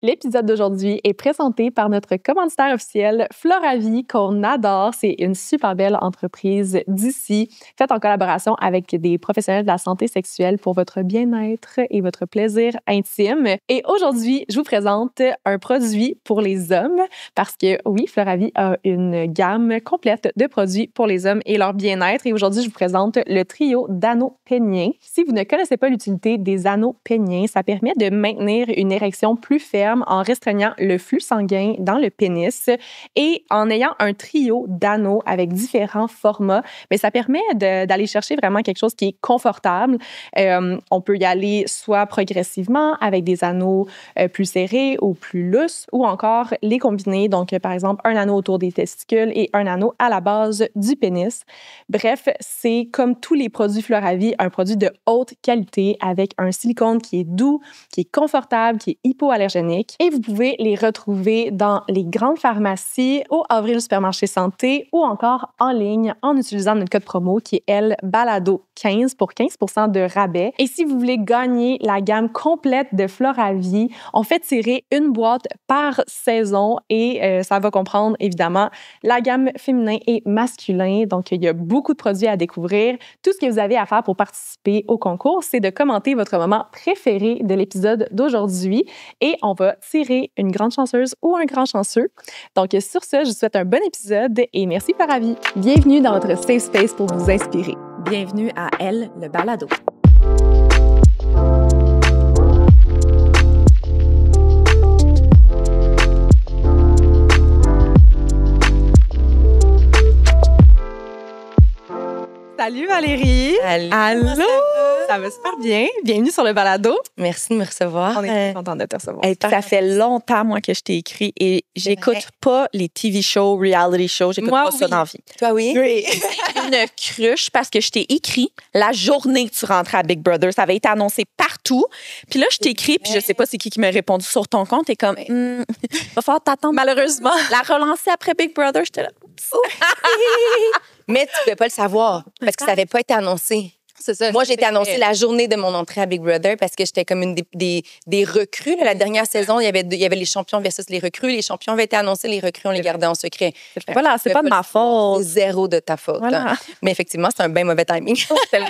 L'épisode d'aujourd'hui est présenté par notre commanditaire officiel, Floravie, qu'on adore. C'est une super belle entreprise d'ici, faite en collaboration avec des professionnels de la santé sexuelle pour votre bien-être et votre plaisir intime. Et aujourd'hui, je vous présente un produit pour les hommes parce que, oui, Floravie a une gamme complète de produits pour les hommes et leur bien-être. Et aujourd'hui, je vous présente le trio d'anneaux péniens. Si vous ne connaissez pas l'utilité des anneaux péniens, ça permet de maintenir une érection plus ferme en restreignant le flux sanguin dans le pénis et en ayant un trio d'anneaux avec différents formats, mais ça permet d'aller chercher vraiment quelque chose qui est confortable. On peut y aller soit progressivement avec des anneaux plus serrés ou plus lousses ou encore les combiner. Donc, par exemple, un anneau autour des testicules et un anneau à la base du pénis. Bref, c'est comme tous les produits Floravie, un produit de haute qualité avec un silicone qui est doux, qui est confortable, qui est hypoallergénique. Et vous pouvez les retrouver dans les grandes pharmacies, au Avril Supermarché Santé ou encore en ligne en utilisant notre code promo qui est LBALADO15 pour 15% de rabais. Et si vous voulez gagner la gamme complète de Floravie, on fait tirer une boîte par saison et ça va comprendre évidemment la gamme féminin et masculin. Donc, il y a beaucoup de produits à découvrir. Tout ce que vous avez à faire pour participer au concours, c'est de commenter votre moment préféré de l'épisode d'aujourd'hui et on va tirer une grande chanceuse ou un grand chanceux. Donc, sur ce, je vous souhaite un bon épisode et merci Floravie. Bienvenue dans votre safe space pour vous inspirer. Bienvenue à Elle, le balado. Salut Valérie! Salut! Allô! Ça va super bien. Bienvenue sur le balado. Merci de me recevoir. On est contents de te recevoir. Ça fait longtemps, moi, que je t'ai écrit et j'écoute pas les TV shows, reality shows. J'écoute pas ça dans la vie. Toi, oui? Oui. Une cruche parce que je t'ai écrit la journée que tu rentrais à Big Brother. Ça avait été annoncé partout. Puis là, je t'ai écrit, puis je sais pas c'est qui m'a répondu sur ton compte. Et comme, va falloir t'attendre. Malheureusement. La relancer après Big Brother, j'étais là. Mais tu ne pouvais pas le savoir parce que ça n'avait pas été annoncé. C'est ça. Moi, j'ai été annoncée la journée de mon entrée à Big Brother parce que j'étais comme une des recrues. Là, la dernière saison, il y avait les champions versus les recrues. Les champions avaient été annoncés, les recrues, on les gardait en secret. Voilà, c'est pas de ma faute. C'est zéro de ta faute. Voilà. Mais effectivement, c'est un bien mauvais timing.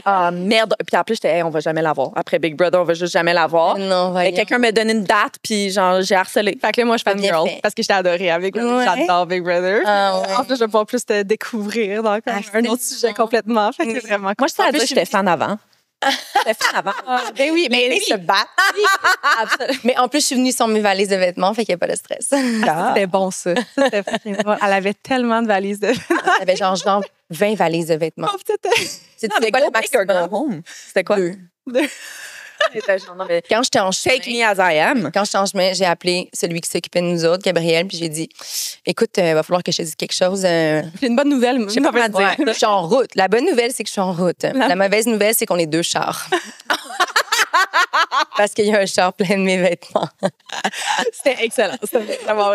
Ah, merde. Puis en plus, j'étais, hey, on va jamais l'avoir. Après Big Brother, on va juste jamais l'avoir. Non, Et quelqu'un m'a donné une date, puis genre, j'ai harcelé. Fait que là, moi, je fais Bien girl fait. parce que j'étais adorée avec Big Brother. Ouais. J'adore Big Brother. Ah, ouais. En plus, je vais pouvoir plus te découvrir dans un autre sujet complètement. Fait que c'est vraiment Moi, je savais dire que j'étais fan avant. J'étais fan avant. Ben oui, mais se battre. Mais en plus, je suis venue sans mes valises de vêtements, fait qu'il n'y a pas de stress. c'était bon, ça. C'était fucking drôle. Elle avait tellement de valises de J'avais genre 20 valises de vêtements. C'était quoi le maximum? C'était quoi? Deux. Non, mais Quand j'étais en chemin, take me as I am. Quand j'étais en chemin, j'ai appelé celui qui s'occupait de nous autres, Gabriel, puis j'ai dit écoute, va falloir que je te dise quelque chose. J'ai une bonne nouvelle. Je sais pas comment dire. Je suis en route. La bonne nouvelle, c'est que je suis en route. La mauvaise nouvelle, c'est qu'on est 2 chars. Parce qu'il y a un char plein de mes vêtements. C'était excellent. C'était vraiment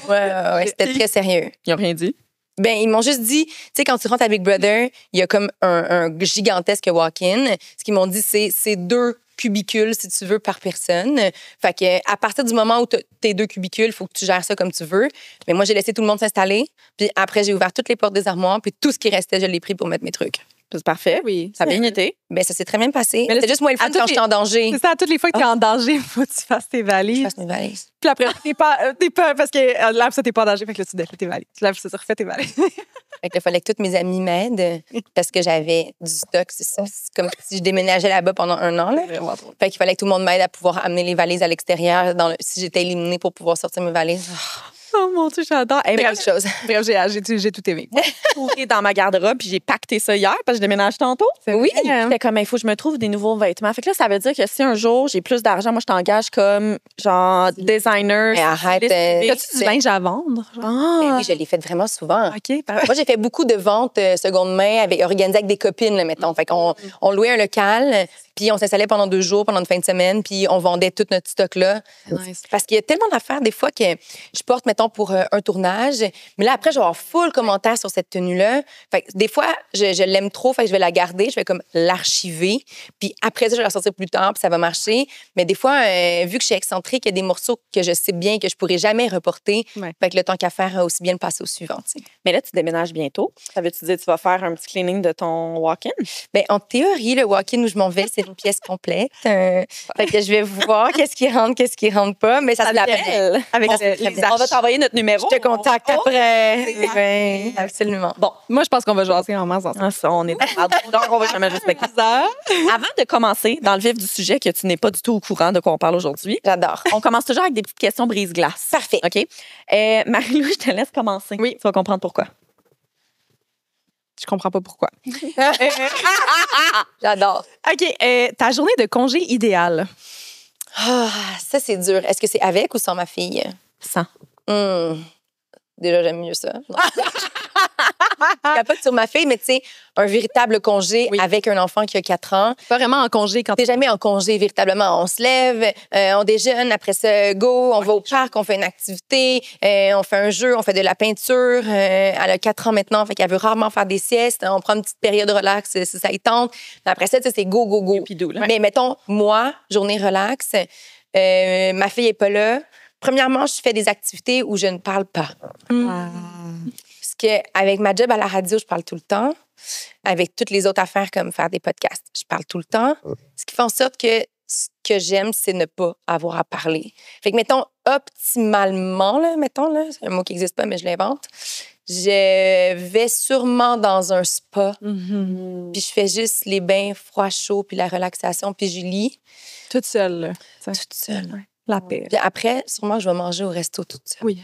Ouais, c'était très sérieux. Ils n'ont rien dit. Ben, ils m'ont juste dit, tu sais, quand tu rentres à Big Brother, il y a comme un gigantesque walk-in. Ce qu'ils m'ont dit, c'est 2 cubicules, si tu veux, par personne. Fait que à partir du moment où t'es 2 cubicules, il faut que tu gères ça comme tu veux. Mais moi, j'ai laissé tout le monde s'installer. Puis après, j'ai ouvert toutes les portes des armoires. Puis tout ce qui restait, je l'ai pris pour mettre mes trucs. C'est parfait. Oui. Ça a bien été. Ben, ça s'est très bien passé. Mais là, C'est juste moi le fun quand j'étais en danger. C'est ça, toutes les fois que tu es en danger, il faut que tu fasses tes Je valises. fasse mes valises. Puis après, t'es pas parce que là, ça, t'es pas en danger, fait que là, tu défais tes valises. Là, ça, tu refais tes valises. Fait que il fallait que tous mes amis m'aident parce que j'avais du stock, c'est ça. C'est comme si je déménageais là-bas pendant 1 an. Là. Vraiment drôle. Fait qu'il fallait que tout le monde m'aide à pouvoir amener les valises à l'extérieur si j'étais éliminée pour pouvoir sortir mes valises. Oh mon Dieu, j'adore. Hey, C'est bref, quelque chose. bref, j'ai tout aimé. J'ai dans ma garde-robe, puis j'ai pacté ça hier parce que je déménage tantôt. Oui. J'étais comme, il faut que je me trouve des nouveaux vêtements. Fait que là, ça veut dire que si un jour j'ai plus d'argent, moi, je t'engage comme, genre, designer. Mais arrête. As-tu du linge à vendre? Ben oui, je l'ai fait vraiment souvent. OK, parfait. Moi, j'ai fait beaucoup de ventes seconde main organisées avec des copines, là, mettons. Fait qu'on louait un local, Puis on s'installait pendant 2 jours, pendant une fin de semaine, puis on vendait tout notre stock-là. Nice. Parce qu'il y a tellement d'affaires, des fois, que je porte, mettons, pour un tournage. Mais là, après, je vais avoir full commentaires sur cette tenue-là. Fait que des fois, je l'aime trop, fait que je vais la garder, je vais comme l'archiver. Puis après ça, je vais la sortir plus tard, puis ça va marcher. Mais des fois, vu que je suis excentrique, il y a des morceaux que je sais bien que je pourrais jamais reporter. Ouais. Fait que le temps qu'à faire, aussi bien le passer au suivant, tu sais. Mais là, tu déménages bientôt. Ça veut-tu dire que tu vas faire un petit cleaning de ton walk-in? Ben, en théorie, le walk-in où je m'en vais, c'est une pièce complète. Fait que je vais voir qu'est-ce qui rentre pas. Mais ça se l'appelle. Avec on va t'envoyer notre numéro. Je te contacte après. Oui, absolument. Bon, Moi, je pense qu'on va jaser en masse ensemble. ça, on est donc on va jamais respecter ça. Avant de commencer dans le vif du sujet, que tu n'es pas du tout au courant de quoi on parle aujourd'hui, J'adore. on commence toujours avec des petites questions brise-glace. Parfait. OK? Marie-Lou, je te laisse commencer. Oui. Tu vas comprendre pourquoi. Je comprends pas pourquoi. J'adore. OK. Ta journée de congé idéale. Ah, ça, c'est dur. Est-ce que c'est avec ou sans ma fille? Sans. Déjà, j'aime mieux ça. Non. Je capote sur ma fille, mais tu sais, un véritable congé Oui. avec un enfant qui a 4 ans. Pas vraiment en congé quand T'es jamais en congé véritablement. On se lève, on déjeune, après ça, go, on va au parc, on fait une activité, on fait un jeu, on fait de la peinture. Elle a 4 ans maintenant, fait qu'elle veut rarement faire des siestes. On prend une petite période de relax si ça y tente. Mais après ça, tu sais, c'est go, go, go. Youpidou, là. Mais mettons, moi, journée relax, ma fille est pas là. Premièrement, je fais des activités où je ne parle pas. Parce qu'avec ma job à la radio, je parle tout le temps. Avec toutes les autres affaires comme faire des podcasts, je parle tout le temps. Ce qui fait en sorte que ce que j'aime, c'est ne pas avoir à parler. Fait que, mettons, optimalement, là, mettons, là, c'est un mot qui n'existe pas, mais je l'invente, je vais sûrement dans un spa, puis je fais juste les bains froids, chauds, puis la relaxation, puis je lis toute seule. Là. toute seule. La paix. Puis après, sûrement, je vais manger au resto toute seule. Oui.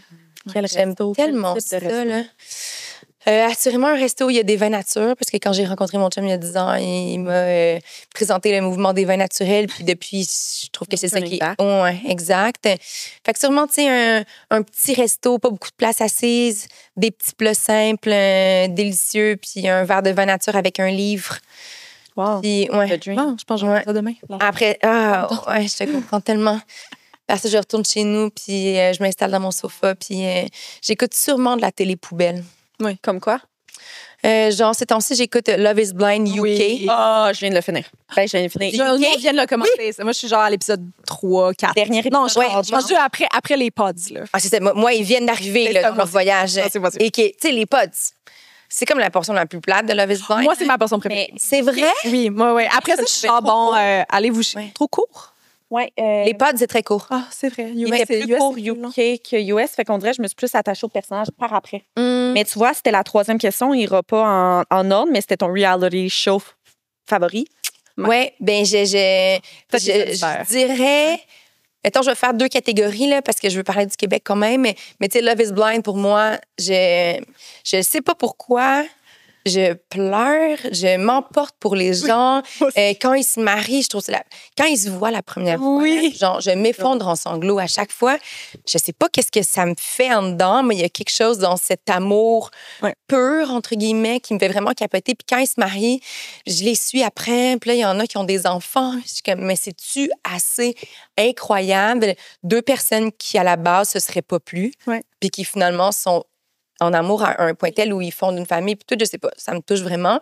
Quel J'aime resto, tellement quel type de ça, resto? là. Assurément un resto où il y a des vins nature, parce que quand j'ai rencontré mon chum il y a 10 ans, il m'a présenté le mouvement des vins naturels, puis depuis, je trouve que c'est ça qui Turning est... Ouais, exact. Fait que sûrement, tu sais, un petit resto, pas beaucoup de place assise, des petits plats simples, délicieux, puis un verre de vin nature avec un livre. Wow. Puis, ouais. The drink. Non, je pense que je vais Ouais. faire ça demain. Après, ouais, je te comprends tellement. Parce que je retourne chez nous, puis je m'installe dans mon sofa, puis j'écoute sûrement de la télé poubelle. Comme quoi? Genre, ces temps-ci, j'écoute Love is Blind UK. Oui. Ah, je viens de le finir. Ben, je viens de le finir. On vient de le commencer. Moi, je suis genre à l'épisode 3, 4. Dernier épisode. Non, je Ouais, suis rendue après les pods. Là. Ah, c'est ça. Moi, ils viennent d'arriver C'est là, ça, dans leur moi voyage. Vas-y. Et qui, tu sais, les pods, c'est comme la portion la plus plate de Love is Blind. Moi, c'est ma portion préférée. Mais, C'est vrai? Oui, moi, oui. Après ça, je suis genre, bon, allez-vous... Ouais. Trop court? ouais, Les pods, c'est très court. Ah, c'est vrai. il était plus court UK que US, fait qu'on dirait que je me suis plus attachée au personnage par après. Mais tu vois, c'était la 3e question. Il ira pas en ordre, mais c'était ton reality show favori. Ouais, ben, je dirais. Mettons, je vais faire 2 catégories, là, parce que je veux parler du Québec quand même. Mais tu sais, Love is Blind, pour moi, je sais pas pourquoi. Je pleure, je m'emporte pour les gens. Quand ils se marient, je trouve que quand ils se voient la première fois, genre, je m'effondre en sanglots à chaque fois. Je sais pas qu'est-ce que ça me fait en dedans, mais il y a quelque chose dans cet amour pur, entre guillemets, qui me fait vraiment capoter. Puis quand ils se marient, je les suis après. Puis là, il y en a qui ont des enfants. Je suis comme, mais c'est-tu assez incroyable? 2 personnes qui, à la base, se seraient pas plus, puis qui, finalement, sont en amour à un point tel où ils fondent une famille, puis tout, je sais pas, ça me touche vraiment.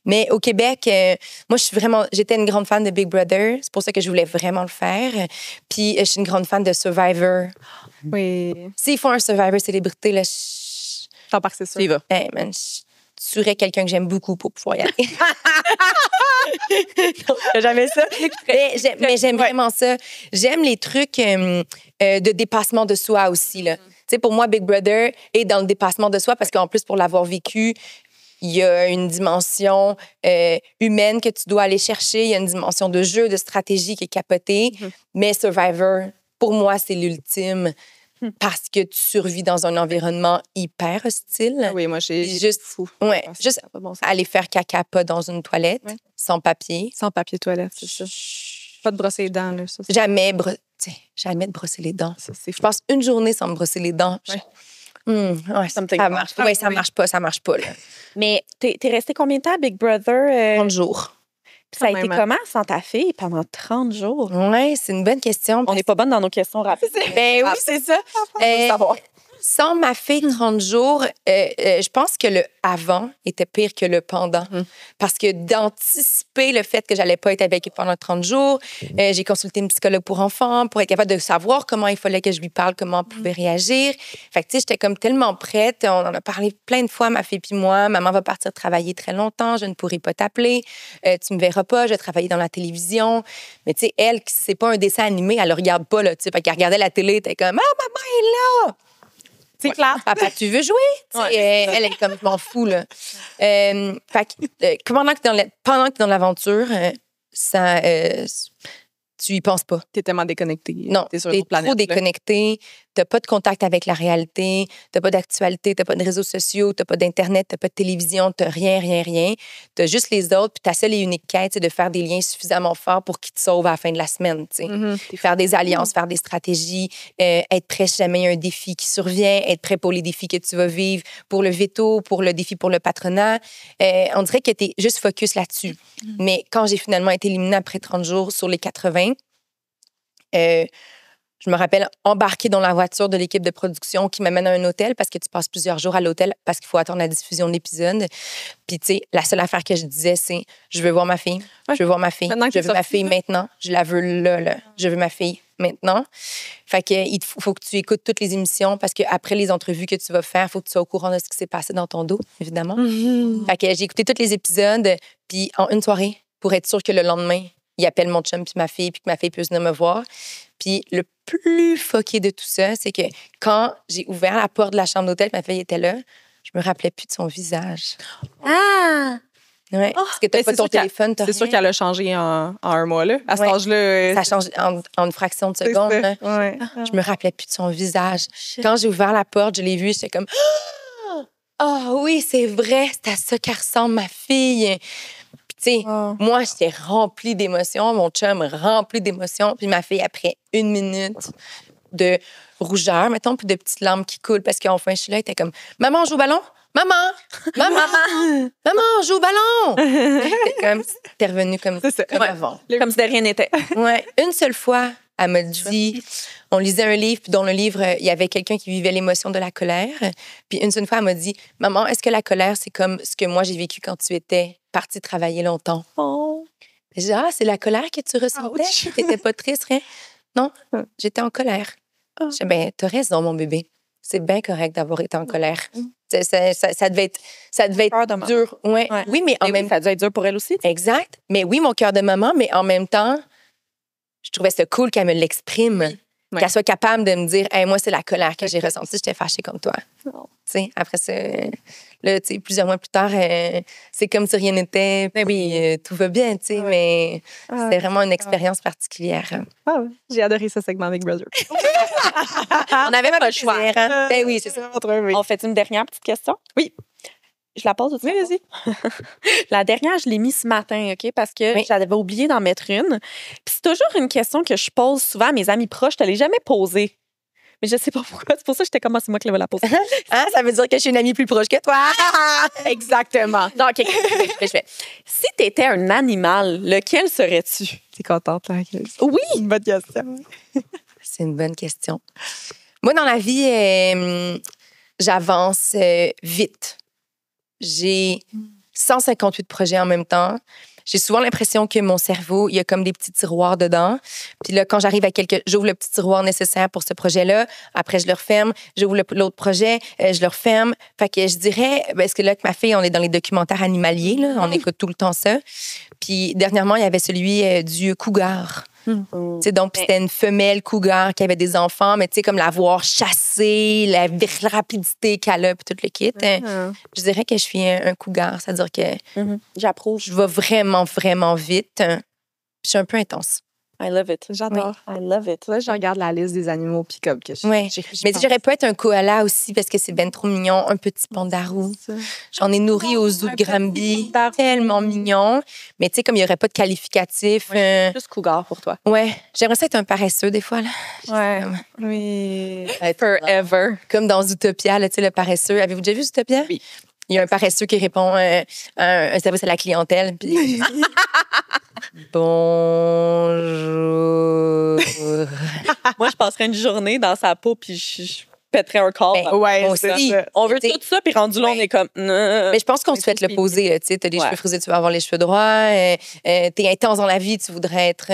Mais au Québec, moi, j'étais une grande fan de Big Brother, c'est pour ça que je voulais vraiment le faire. Puis je suis une grande fan de Survivor. Oui. S'ils font un Survivor célébrité, là, T'en pars, c'est ça. Tu y vas. hey, man, je tuerais quelqu'un que j'aime beaucoup pour pouvoir y aller. Jamais ça. Mais j'aime vraiment ça. J'aime les trucs de dépassement de soi aussi, là. Tu sais, pour moi, Big Brother est dans le dépassement de soi parce qu'en plus, pour l'avoir vécu, il y a une dimension humaine que tu dois aller chercher. Il y a une dimension de jeu, de stratégie qui est capotée. Mais Survivor, pour moi, c'est l'ultime parce que tu survis dans un environnement hyper hostile. Ah oui, moi, j'ai Juste, fou. ouais, Ah, juste ça a pas de bon sens. aller faire caca pas dans une toilette, sans papier. Sans papier toilette, c'est ça. Pas de brosser les dents, là. Ça, Jamais de brosser les dents. c'est Je passe une journée sans me brosser les dents. Ça marche. Ça marche pas, là. Mais t'es resté combien de temps à Big Brother? 30 jours. Ça a été Même. comment sans ta fille pendant 30 jours? Ouais, c'est une bonne question. On n'est pas bonne dans nos questions rapides. Ben oui, c'est ça. savoir. Sans ma fille 30 jours, je pense que le avant était pire que le pendant. Parce que d'anticiper le fait que j'allais pas être avec elle pendant 30 jours, j'ai consulté une psychologue pour enfants pour être capable de savoir comment il fallait que je lui parle, comment elle pouvait réagir. Fait que, tu sais, j'étais comme tellement prête. On en a parlé plein de fois, ma fille puis moi. Maman va partir travailler très longtemps. Je ne pourrai pas t'appeler. Tu me verras pas. Je vais travailler dans la télévision. Mais tu sais, elle, c'est pas un dessin animé, elle le regarde pas, là. Tu sais, fait qu'elle regardait la télé, elle était comme, ah, maman est là! C'est clair. Papa, tu veux jouer? Ouais. Elle est comme, je m'en fous, là. Fait que, pendant que tu es dans l'aventure, tu y penses pas. T'es tellement déconnecté. Non, t'es sur t'es une autre planète. trop là. déconnecté. T'as pas de contact avec la réalité. T'as pas d'actualité. T'as pas de réseaux sociaux. T'as pas d'Internet. T'as pas de télévision. T'as rien. T'as juste les autres. Puis ta seule et unique quête, c'est de faire des liens suffisamment forts pour qu'ils te sauvent à la fin de la semaine, tu sais. Faire des alliances, faire des stratégies, être prêt si jamais il y a un défi qui survient, être prêt pour les défis que tu vas vivre, pour le veto, pour le défi pour le patronat. On dirait que t'es juste focus là-dessus. Mais quand j'ai finalement été éliminée après 30 jours sur les 80, je me rappelle embarquer dans la voiture de l'équipe de production qui m'amène à un hôtel parce que tu passes plusieurs jours à l'hôtel parce qu'il faut attendre la diffusion de l'épisode. Puis, tu sais, la seule affaire que je disais, c'est je veux voir ma fille. Ouais. Je veux voir ma fille. Maintenant que Je t'es veux ma sortie, fille là. maintenant. Je la veux là. Je veux ma fille maintenant. Fait que il faut que tu écoutes toutes les émissions parce qu'après les entrevues que tu vas faire, il faut que tu sois au courant de ce qui s'est passé dans ton dos, évidemment. Fait que j'ai écouté tous les épisodes, puis en une soirée, pour être sûre que le lendemain, il appelle mon chum puis que ma fille puisse venir me voir. Puis le plus fucké de tout ça, c'est que quand j'ai ouvert la porte de la chambre d'hôtel, ma fille était là, je me rappelais plus de son visage. Ah! Ouais, parce que t'as Ben, pas c'est ton sûr qu'elle- téléphone, t'as C'est sûr rien. qu'elle a changé en un mois, là. À cet Ouais. âge-là. Ça change en une fraction de c'est seconde. ça. là. Ouais. Je me rappelais plus de son visage. Quand j'ai ouvert la porte, je l'ai vu, j'étais comme ah oui, c'est vrai, c'est à ça qu'elle ressemble ma fille. Puis tu sais, Oh. moi j'étais remplie d'émotions, mon chum rempli d'émotions, puis ma fille après 1 minute de rougeur, mettons, puis de petites larmes qui coulent parce qu'enfin je suis là, elle était comme maman, on joue au ballon. Maman, maman, on joue au ballon. C'était comme t'es revenue comme C'est ça. comme Ouais. avant. Comme si de rien n'était. Ouais, une seule fois, elle m'a dit, on lisait un livre, puis dans le livre, il y avait quelqu'un qui vivait l'émotion de la colère. Puis une seule fois, elle m'a dit, maman, est-ce que la colère, c'est comme ce que moi j'ai vécu quand tu étais partie travailler longtemps? Oh. J'ai dit, ah, c'est la colère que tu ressentais? Ouch. T'étais pas triste, rien? Non, j'étais en colère. Ah. J'ai dit, ben, t'as raison, mon bébé. C'est bien correct d'avoir été en colère. Ça devait être Peur de maman. dur. Ouais. Ouais. Oui, mais en Mais même oui, ça a dû être dur pour elle aussi. Exact. Mais oui, mon cœur de maman, mais en même temps, je trouvais ça cool qu'elle me l'exprime. Ouais. Qu'elle soit capable de me dire, hey, moi, c'est la colère que j'ai ressentie, j'étais fâchée comme toi. Non. Tu sais, après ça, là, tu sais, plusieurs mois plus tard, c'est comme si rien n'était, puis tout va bien, tu sais, mais c'était vraiment une expérience particulière. Ah ouais. J'ai adoré ce segment avec Brother. On n'avait pas le choix. Plaisir, hein? Ben oui, c'est ça. On fait une dernière petite question? Oui. Je la pose aussi. Oui, vas-y. La dernière, je l'ai mise ce matin, OK? Parce que Oui. j'avais oublié d'en mettre une. Puis c'est toujours une question que je pose souvent à mes amis proches. Je ne l'ai jamais posée. Mais je sais pas pourquoi. C'est pour ça que j'étais comme, c'est moi qui vais la poser. Hein, ça veut dire que je suis une amie plus proche que toi. Exactement. Donc, OK, je fais. Si tu étais un animal, lequel serais-tu? T'es contente, là? Oui. Une bonne question. C'est une bonne question. Moi, dans la vie, j'avance vite. J'ai 158 projets en même temps. J'ai souvent l'impression que mon cerveau, il y a comme des petits tiroirs dedans. Puis là, quand j'arrive j'ouvre le petit tiroir nécessaire pour ce projet-là. Après, je le referme. J'ouvre l'autre projet, je le referme. Fait que je dirais, parce que là, avec ma fille, on est dans les documentaires animaliers, là. On écoute tout le temps ça. Puis dernièrement, il y avait celui du cougar. Tu sais, donc, puis c'était une femelle cougar qui avait des enfants, mais tu sais, comme la voir chasser, la rapidité qu'elle a, puis tout le kit. Je dirais que je suis un cougar. C'est-à-dire que J'approuve. je vais vraiment, vraiment vite. Puis je suis un peu intense. I love it. J'adore. I love it. Là, je regarde la liste des animaux, puis comme que Ouais. Mais j'aurais pu être un koala aussi parce que c'est ben trop mignon. Un petit pandarou. J'en ai nourri au zoo de Granby. Tellement mignon. Mais tu sais, comme il n'y aurait pas de qualificatif. Plus cougar pour toi. Ouais. J'aimerais ça être un paresseux des fois. Là. Ouais. Oui. Forever. Comme dans Zootopia, là, tu sais, le paresseux. Avez-vous déjà vu Zootopia? Oui. il y a un paresseux qui répond un service à la clientèle. Puis bonjour. Moi, je passerais une journée dans sa peau puis je pèterais un corps. Ben, Ouais, on c'est aussi. ça. On veut T'sais, tout ça, puis rendu là, on est comme... Mais je pense qu'on Mais souhaite c'est l'opposé. Tu as des Ouais. cheveux frisés, tu vas avoir les cheveux droits. T'es intense dans la vie, tu voudrais être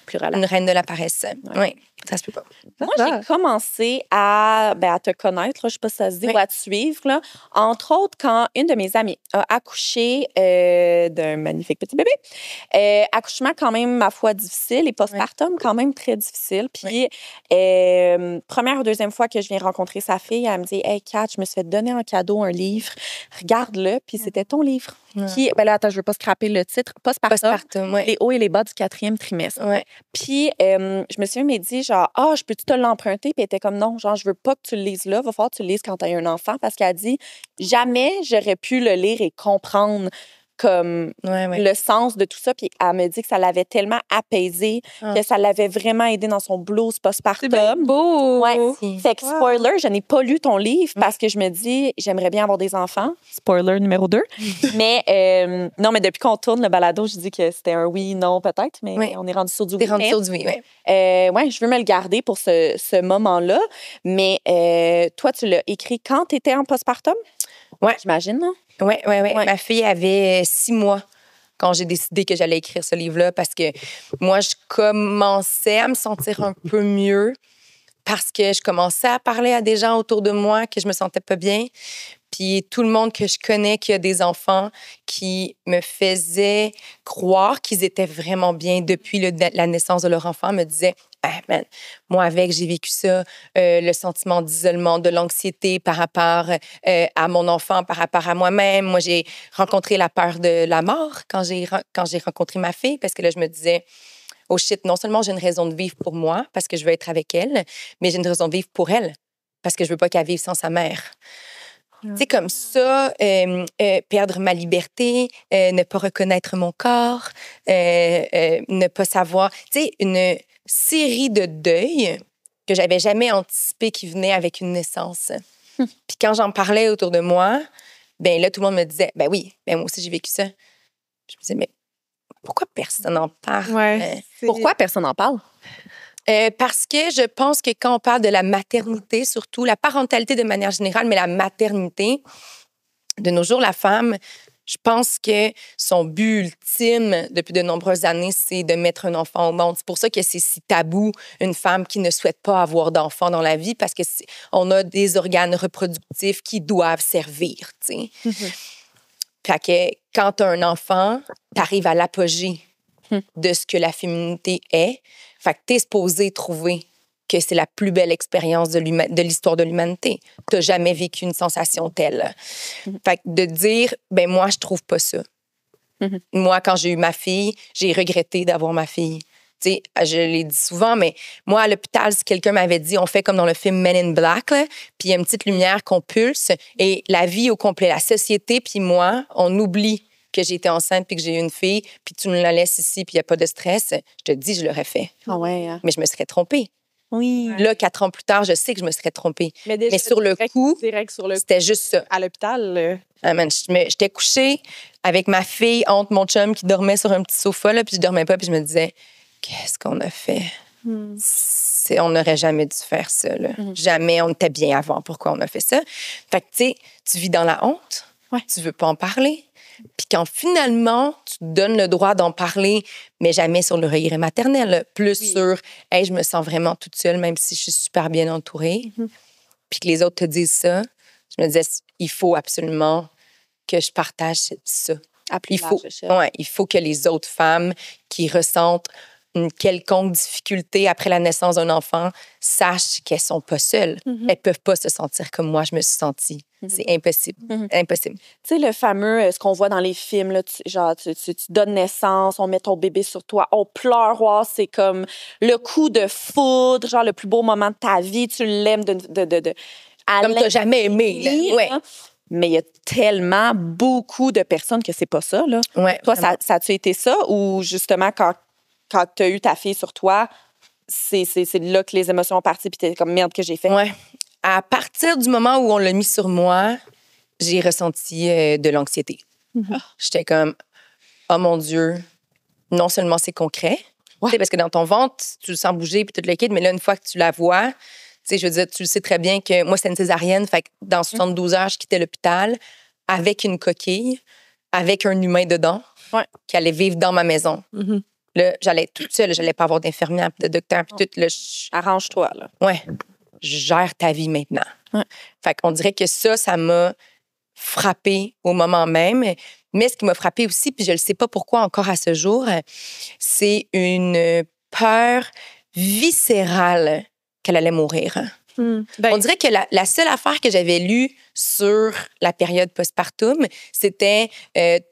plus relax. une reine de la paresse. Oui, ça se peut pas. Moi, j'ai commencé à te connaître, là, je sais pas si ça se dit, Oui. ou à te suivre. Là. Entre autres, quand une de mes amies a accouché d'un magnifique petit bébé. Accouchement quand même, ma foi, difficile et postpartum quand même très difficile. Puis, première ou deuxième fois que je viens rencontrer sa fille, elle me dit « Hey, Kat, je me suis fait donner en cadeau un livre. Regarde-le. » Puis c'était ton livre. Qui, ben là, attends, je veux pas scraper le titre. Postpartum, Postpartum, oui. les hauts et les bas du 4e trimestre. Ouais. Puis, je me souviens, elle m'a dit, genre, ah, je peux-tu te l'emprunter? Puis elle était comme, non, genre, je veux pas que tu le lises là. Va falloir que tu le lises quand tu as un enfant. Parce qu'elle a dit, jamais j'aurais pu le lire et comprendre comme le sens de tout ça. Puis elle me dit que ça l'avait tellement apaisé, que ça l'avait vraiment aidé dans son blues postpartum. C'est bien beau. Ouais. Si. Fait que, spoiler, je n'ai pas lu ton livre parce que je me dis, j'aimerais bien avoir des enfants. Spoiler numéro 2. Mais, non, mais depuis qu'on tourne le balado, je dis que c'était un oui, non, peut-être, mais Oui. on est rendu sur du oui. T'es rendu Mais, sur du oui, oui. ouais, je veux me le garder pour ce moment-là. Mais toi, tu l'as écrit quand tu étais en postpartum? Ouais. J'imagine, non? Oui. Ouais. Ma fille avait 6 mois quand j'ai décidé que j'allais écrire ce livre-là parce que moi, je commençais à me sentir un peu mieux parce que je commençais à parler à des gens autour de moi que je me sentais pas bien. Puis tout le monde que je connais qui a des enfants qui me faisaient croire qu'ils étaient vraiment bien depuis la naissance de leur enfant me disaient ah, man, moi avec j'ai vécu ça, le sentiment d'isolement, de l'anxiété par rapport à mon enfant, par rapport à moi-même. Moi j'ai rencontré la peur de la mort quand j'ai rencontré ma fille parce que là je me disais oh shit, non seulement j'ai une raison de vivre pour moi parce que je veux être avec elle, mais j'ai une raison de vivre pour elle parce que je veux pas qu'elle vive sans sa mère. Tu sais, comme ça, perdre ma liberté, ne pas reconnaître mon corps, ne pas savoir. Tu sais, une série de deuils que j'avais jamais anticipé qui venaient avec une naissance. Puis quand j'en parlais autour de moi, ben là, tout le monde me disait, ben oui, ben moi aussi, j'ai vécu ça. Je me disais, mais pourquoi personne n'en parle? Ouais, Pourquoi personne n'en parle? Parce que je pense que quand on parle de la maternité, surtout la parentalité de manière générale, mais la maternité, de nos jours, la femme, je pense que son but ultime depuis de nombreuses années, c'est de mettre un enfant au monde. C'est pour ça que c'est si tabou, une femme qui ne souhaite pas avoir d'enfant dans la vie, parce que on a des organes reproductifs qui doivent servir, tu sais. Fait que quand tu as un enfant, tu arrives à l'apogée de ce que la féminité est. Fait que tu es supposé trouver que c'est la plus belle expérience de l'histoire de l'humanité. Tu n'as jamais vécu une sensation telle. Fait que de dire, ben moi, je trouve pas ça. Moi, quand j'ai eu ma fille, j'ai regretté d'avoir ma fille. Tu sais, je l'ai dit souvent, mais moi, à l'hôpital, si quelqu'un m'avait dit, on fait comme dans le film Men in Black, là, puis il y a une petite lumière qu'on pulse, et la vie au complet, la société, puis moi, on oublie que j'ai été enceinte puis que j'ai eu une fille, puis tu me la laisses ici puis il n'y a pas de stress, je te dis, je l'aurais fait. Ah ouais. Hein? Mais je me serais trompée. Oui. Là, 4 ans plus tard, je sais que je me serais trompée. déjà, Mais sur le coup, direct sur le c'était juste ça. à l'hôpital. Ah, man, j'étais couchée avec ma fille entre mon chum qui dormait sur un petit sofa, là, puis je dormais pas, puis je me disais, qu'est-ce qu'on a fait? On n'aurait jamais dû faire ça. Là. Jamais, on était bien avant. Pourquoi on a fait ça? Fait que, tu sais, tu vis dans la honte. Ouais. Tu veux pas en parler. Puis quand finalement, tu te donnes le droit d'en parler, mais jamais sur le regret maternel, là, plus sur « Hey, je me sens vraiment toute seule, même si je suis super bien entourée. Puis que les autres te disent ça, je me disais « Il faut absolument que je partage ça. » Il faut que les autres femmes qui ressentent une quelconque difficulté après la naissance d'un enfant sachent qu'elles sont pas seules. Elles peuvent pas se sentir comme moi, je me suis sentie. C'est impossible. Impossible. Tu sais, le fameux, ce qu'on voit dans les films, là, tu donnes naissance, on met ton bébé sur toi, on pleure, wow, c'est comme le coup de foudre, genre le plus beau moment de ta vie, tu l'aimes comme tu n'as jamais aimé. Là. Ouais. Mais il y a tellement beaucoup de personnes que c'est pas ça. Là. Ouais, toi, ça a-tu été ça ou justement, quand tu as eu ta fille sur toi, c'est là que les émotions ont parti puis t'es comme merde que j'ai fait? Ouais. À partir du moment où on l'a mis sur moi, j'ai ressenti de l'anxiété. J'étais comme, oh mon Dieu, non seulement c'est concret, tu sais, parce que dans ton ventre, tu le sens bouger puis tout le kit, mais là, une fois que tu la vois, tu sais, je veux dire, tu le sais très bien que moi, c'était une césarienne, fait que dans 72 heures, je quittais l'hôpital avec une coquille, avec un humain dedans qui allait vivre dans ma maison. Là, j'allais être toute seule, j'allais pas avoir d'infirmière, de docteur, puis tout. Là, Arrange-toi, là. Ouais. Je gère ta vie maintenant. Fait qu'on dirait que ça m'a frappée au moment même. Mais ce qui m'a frappée aussi, puis je ne sais pas pourquoi encore à ce jour, c'est une peur viscérale qu'elle allait mourir. On dirait que la seule affaire que j'avais lue sur la période postpartum, c'était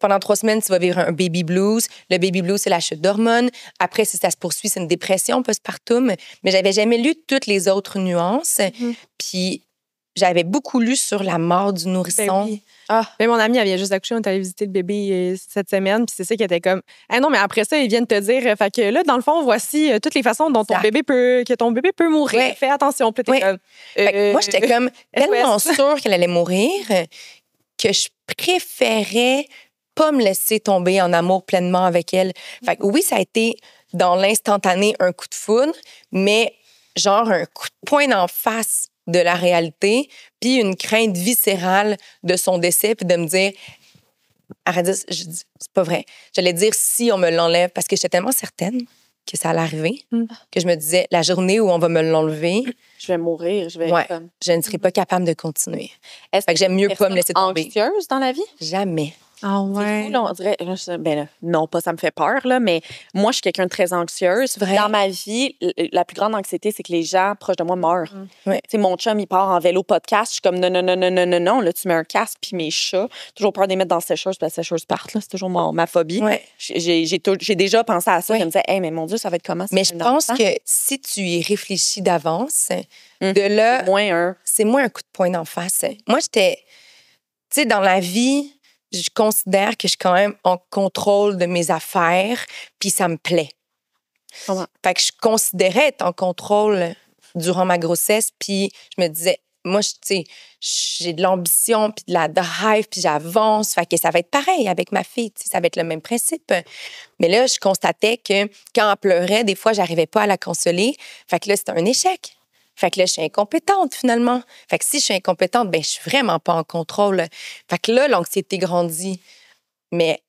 pendant 3 semaines, tu vas vivre un baby blues. Le baby blues, c'est la chute d'hormones. Après, si ça se poursuit, c'est une dépression postpartum. Mais j'avais jamais lu toutes les autres nuances. Puis j'avais beaucoup lu sur la mort du nourrisson. Ben oui. Mais mon amie, elle vient juste d'accoucher, on est allé visiter le bébé cette semaine, puis c'est ça qui était comme, non, mais après ça, ils viennent te dire, fait que là, dans le fond, voici toutes les façons dont ton bébé peut mourir. Fais attention. Puis t'es comme, moi, j'étais comme tellement sûre qu'elle allait mourir que je préférais pas me laisser tomber en amour pleinement avec elle. Fait que oui, ça a été dans l'instantané un coup de foudre, mais genre un coup de poing d'en face de la réalité, puis une crainte viscérale de son décès, puis de me dire, arrête, je dis, c'est pas vrai. J'allais dire si on me l'enlève, parce que j'étais tellement certaine que ça allait arriver, que je me disais, la journée où on va me l'enlever, je vais mourir, je ne serai pas capable de continuer. Fait que j'aime mieux pas me laisser tomber. Anxieuse dans la vie? Jamais. Ah ouais. Fou, là, on dirait, non, pas ça me fait peur, là, mais moi, je suis quelqu'un de très anxieuse. C'est vrai. Dans ma vie, la plus grande anxiété, c'est que les gens proches de moi meurent. Ouais. Tu sais, mon chum, il part en vélo podcast. Je suis comme, non. Là, tu mets un casque, puis mes chats, toujours peur de les mettre dans la sécheuse, puis la sécheuse parte. Là, c'est toujours ma phobie. Ouais. J'ai déjà pensé à ça. Je me disais, mais mon Dieu, ça va être comment? Mais je pense que si tu y réfléchis d'avance, de là, c'est moins un coup de poing d'en face. Moi, j'étais, tu sais, dans la vie, je considère que je suis quand même en contrôle de mes affaires, puis ça me plaît. Fait que je considérais être en contrôle durant ma grossesse, puis je me disais, moi, tu sais, j'ai de l'ambition, puis de la drive, puis j'avance, fait que ça va être pareil avec ma fille, tu sais, ça va être le même principe. Mais là, je constatais que quand elle pleurait, des fois, j'arrivais pas à la consoler, fait que là, c'était un échec. Fait que là, je suis incompétente, finalement. Fait que si je suis incompétente, je suis vraiment pas en contrôle. Fait que là, l'anxiété grandit. Mais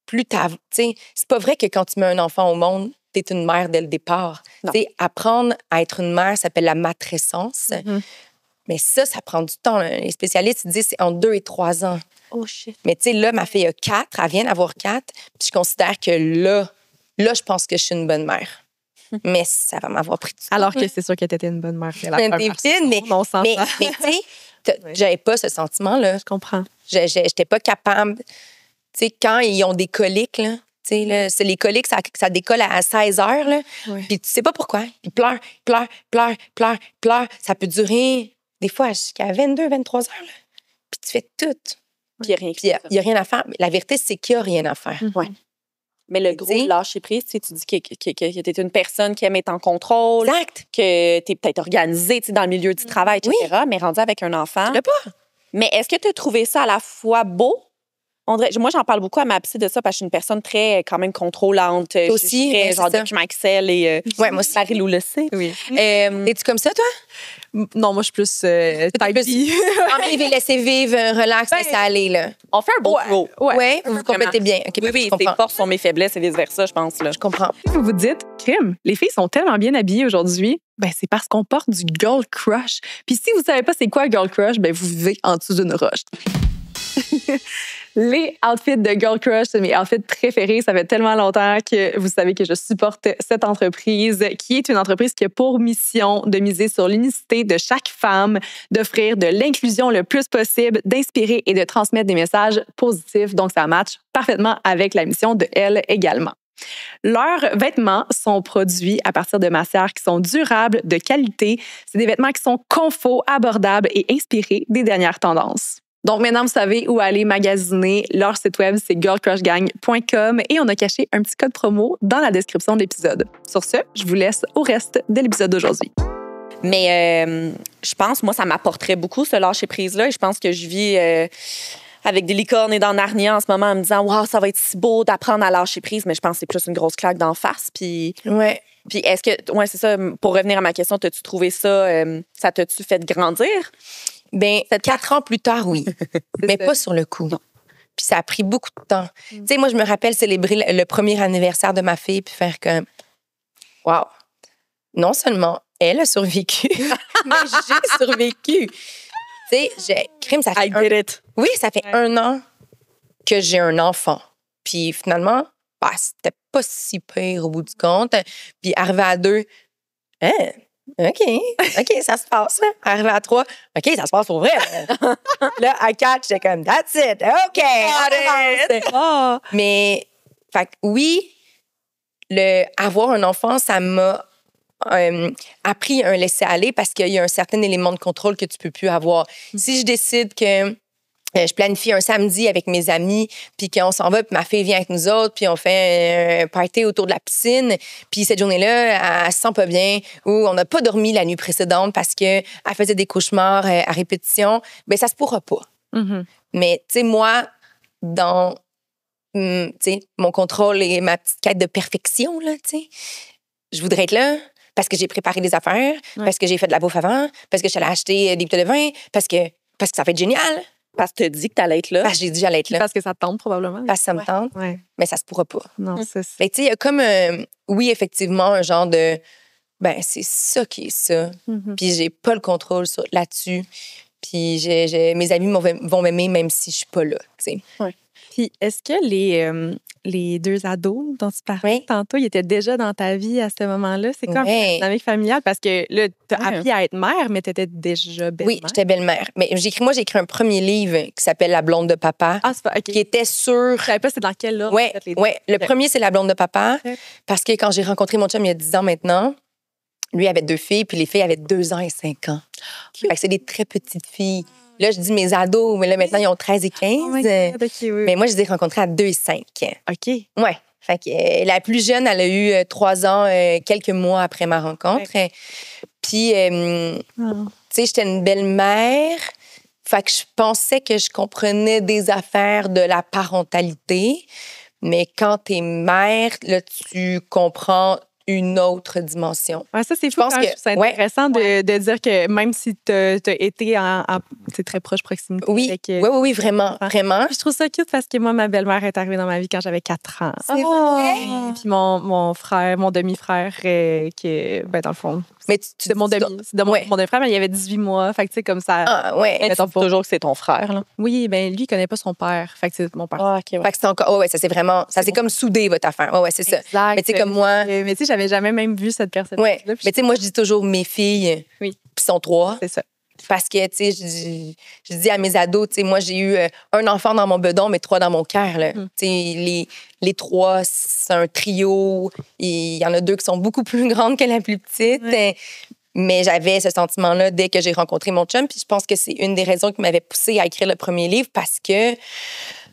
plus tu sais, c'est pas vrai que quand tu mets un enfant au monde, t'es une mère dès le départ. Tu sais, apprendre à être une mère, ça s'appelle la matrescence. Mais ça prend du temps. Les spécialistes disent que c'est entre 2 et 3 ans. Oh shit. Mais tu sais, là, ma fille a 4, elle vient d'avoir 4, puis je considère que là, je pense que je suis une bonne mère. Mais ça va m'avoir pris du temps. Alors que c'est sûr que t'étais une bonne mère. C'est la première mais tu sais, j'avais pas ce sentiment-là. Je comprends. J'étais pas capable. Tu sais, quand ils ont des coliques, là, tu sais, c'est les coliques, ça décolle à 16 heures, là. Puis tu sais pas pourquoi. Ils pleurent. Ça peut durer, des fois, jusqu'à 22, 23 heures, là. Puis tu fais tout. Puis il n'y a rien à faire. La vérité, c'est qu'il n'y a rien à faire. Ouais. Mais le gros lâcher prise, tu dis que tu es une personne qui aime être en contrôle. Exact. Que tu es peut-être organisée dans le milieu du travail, etc. Oui. Mais rendu avec un enfant. Je l'ai pas. Mais est-ce que tu as trouvé ça à la fois beau? Moi, j'en parle beaucoup à ma psy de ça parce que je suis une personne très, quand même, contrôlante. Aussi, très, genre, document Excel et... moi aussi. Marie-Lou le sait. Oui. Es-tu comme ça, toi? Non, moi, je suis plus type B. Laisser vivre, relax, laisser aller, là. On fait un beau flow. Ouais, vous complétez bien. Okay, oui, tes forces sont mes faiblesses et vice-versa, je pense. Là. Je comprends. Vous vous dites, crime, les filles sont tellement bien habillées aujourd'hui. C'est parce qu'on porte du girl crush. Puis si vous savez pas c'est quoi girl crush, vous vivez en dessous d'une roche. Les outfits de Girl Crush, c'est mes outfits préférés. Ça fait tellement longtemps que vous savez que je supporte cette entreprise, qui est une entreprise qui a pour mission de miser sur l'unicité de chaque femme, d'offrir de l'inclusion le plus possible, d'inspirer et de transmettre des messages positifs. Donc, ça matche parfaitement avec la mission de elle également. Leurs vêtements sont produits à partir de matières qui sont durables, de qualité. C'est des vêtements qui sont confort, abordables et inspirés des dernières tendances. Donc maintenant, vous savez où aller magasiner. Leur site web, c'est girlcrushgang.com et on a caché un petit code promo dans la description de l'épisode. Sur ce, je vous laisse au reste de l'épisode d'aujourd'hui. Mais je pense, moi, ça m'apporterait beaucoup, ce lâcher-prise-là. Et je pense que je vis avec des licornes et dans Narnia en ce moment en me disant « Wow, ça va être si beau d'apprendre à lâcher prise. » Mais je pense que c'est plus une grosse claque d'en face. Puis est-ce que... Ouais, c'est ça. Pour revenir à ma question, t'as-tu trouvé ça... ça t'a-tu fait grandir? Ben 4 ans plus tard, oui. Mais pas sur le coup. Non. Puis ça a pris beaucoup de temps. Tu sais, moi, je me rappelle célébrer le premier anniversaire de ma fille puis faire comme... Wow! Non seulement elle a survécu, mais j'ai survécu. Tu sais, ça fait Oui, ça fait 1 an que j'ai un enfant. Puis finalement, c'était pas si pire au bout du compte. Puis arrivé à 2, OK, ça se passe. Arrivé à 3, OK, ça se passe pour vrai. Là, à 4, j'étais comme, that's it, OK. Mais, fait que oui, avoir un enfant, ça m'a appris un laisser-aller parce qu'il y a un certain élément de contrôle que tu peux plus avoir. Si je décide que je planifie un samedi avec mes amis, puis qu'on s'en va, puis ma fille vient avec nous autres, puis on fait un party autour de la piscine, puis cette journée-là, elle se sent pas bien, ou on n'a pas dormi la nuit précédente parce qu'elle faisait des cauchemars à répétition, bien, ça se pourra pas. Mm-hmm. Mais, tu sais, moi, dans mon contrôle et ma petite quête de perfection, là, tu sais, je voudrais être là parce que j'ai préparé des affaires, parce que j'ai fait de la bouffe avant, parce que je suis allée acheter des bouteilles de vin, parce que ça fait génial. Parce que tu as dit que tu allais être là. Parce que j'ai dit que j'allais être là. Parce que ça te tente, probablement. Parce que ça me tente. Ouais. Mais ça se pourra pas. Non, c'est ça. Fait que, tu sais, il y a comme, oui, effectivement, un genre de, c'est ça qui est ça. Mm-hmm. Puis j'ai pas le contrôle là-dessus. Puis mes amis vont m'aimer même si je suis pas là, tu sais. Ouais. Puis est-ce que les 2 ados dont tu parlais tantôt, ils étaient déjà dans ta vie à ce moment-là? C'est comme une dynamique familiale parce que là, tu as appris à être mère, mais tu étais déjà belle-mère. Oui, j'étais belle-mère. Mais j'ai écrit un premier livre qui s'appelle La blonde de papa, qui était sur... Je savais pas c'est dans quel ordre. Oui, le premier, c'est La blonde de papa, parce que quand j'ai rencontré mon chum il y a 10 ans maintenant, lui avait 2 filles, puis les filles avaient 2 ans et 5 ans. Fait que c'est des très petites filles. Là, je dis mes ados, mais là, maintenant, ils ont 13 et 15. Oh my God, okay, oui. Mais moi, je les ai rencontrés à 2 et 5. OK. Ouais. Fait que la plus jeune, elle a eu 3 ans, quelques mois après ma rencontre. Ouais. Puis, tu sais, j'étais une belle-mère. Fait que je pensais que je comprenais des affaires de la parentalité. Mais quand t'es mère, là, tu comprends une autre dimension. Ouais, ça, c'est fou. C'est intéressant de dire que même si tu as été en très proche proximité. Oui, oui, vraiment. Je trouve ça cute parce que moi, ma belle-mère est arrivée dans ma vie quand j'avais 4 ans. C'est vrai? Puis mon frère, mon demi-frère, qui dans le fond... Mais c'est mon demi-frère, mais il avait 18 mois. Fait que, tu sais, comme ça... Ah, ouais. Mais tu dis toujours que c'est ton frère, là. Oui, bien, lui, il connaît pas son père. Fait que c'est mon père. Ah, OK, ouais. Fait que c'est encore... ça, c'est vraiment... Ça, c'est comme soudé, votre affaire. Ouais, c'est ça. Exact. Mais tu sais, comme moi... Mais tu sais, j'avais jamais même vu cette personne-là. Ouais. Mais tu sais, moi, je dis toujours mes filles, puis sont 3. C'est ça. Parce que, tu sais, je dis à mes ados, tu sais, moi, j'ai eu un enfant dans mon bedon, mais 3 dans mon cœur, là. Tu sais, les 3, c'est un trio. Il y en a 2 qui sont beaucoup plus grandes que la plus petite. Ouais. Mais j'avais ce sentiment-là dès que j'ai rencontré mon chum. Puis je pense que c'est une des raisons qui m'avait poussée à écrire le premier livre parce que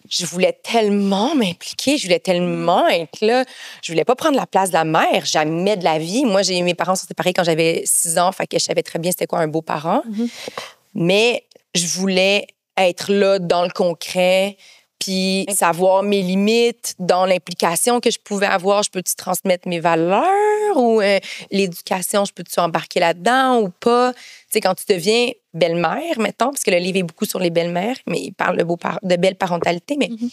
je voulais tellement m'impliquer, je voulais tellement être là. Je voulais pas prendre la place de la mère, jamais de la vie. Moi, mes parents sont séparés quand j'avais 6 ans, fait que je savais très bien c'était quoi un beau parent. Mm-hmm. Mais je voulais être là dans le concret, puis savoir mes limites dans l'implication que je pouvais avoir. Je peux-tu transmettre mes valeurs ou l'éducation, je peux-tu embarquer là-dedans ou pas? Tu sais, quand tu deviens belle-mère, mettons, parce que le livre est beaucoup sur les belles-mères, mais il parle de belle parentalité, mais... Mm-hmm.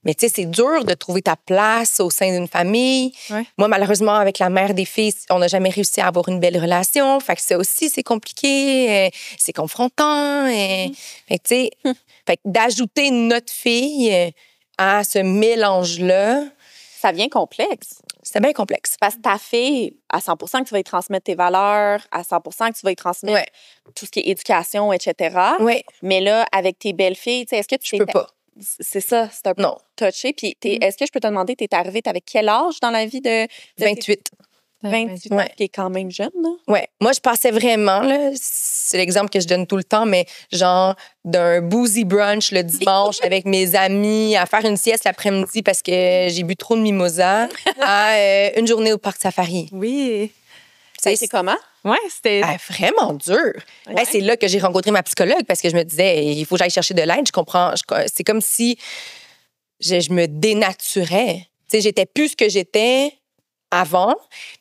Mais tu sais, c'est dur de trouver ta place au sein d'une famille. Ouais. Moi, malheureusement, avec la mère des filles, on n'a jamais réussi à avoir une belle relation. Fait que ça aussi, c'est compliqué, c'est confrontant. Fait que tu sais, fait que d'ajouter notre fille à ce mélange-là... Ça devient complexe. C'est bien complexe. Parce que ta fille, à 100% que tu vas y transmettre tes valeurs, à 100% que tu vas y transmettre tout ce qui est éducation, etc. Ouais. Mais là, avec tes belles-filles, tu sais, est-ce que tu... Je peux pas. C'est ça, c'est un peu touché. Puis est-ce que je peux te demander, t'es arrivée, t'avais quel âge dans la vie de 28. 28 ans, qui est quand même jeune, là. Oui. Moi, je passais vraiment, là, c'est l'exemple que je donne tout le temps, mais genre d'un boozy brunch le dimanche avec mes amis, à faire une sieste l'après-midi parce que j'ai bu trop de mimosa, à une journée au parc safari. Oui. Ça a été comment? Ouais, c'était. Vraiment dur. Ouais. C'est là que j'ai rencontré ma psychologue parce que je me disais, il faut que j'aille chercher de l'aide. Je comprends. C'est comme si je me dénaturais. Tu sais, j'étais plus ce que j'étais avant.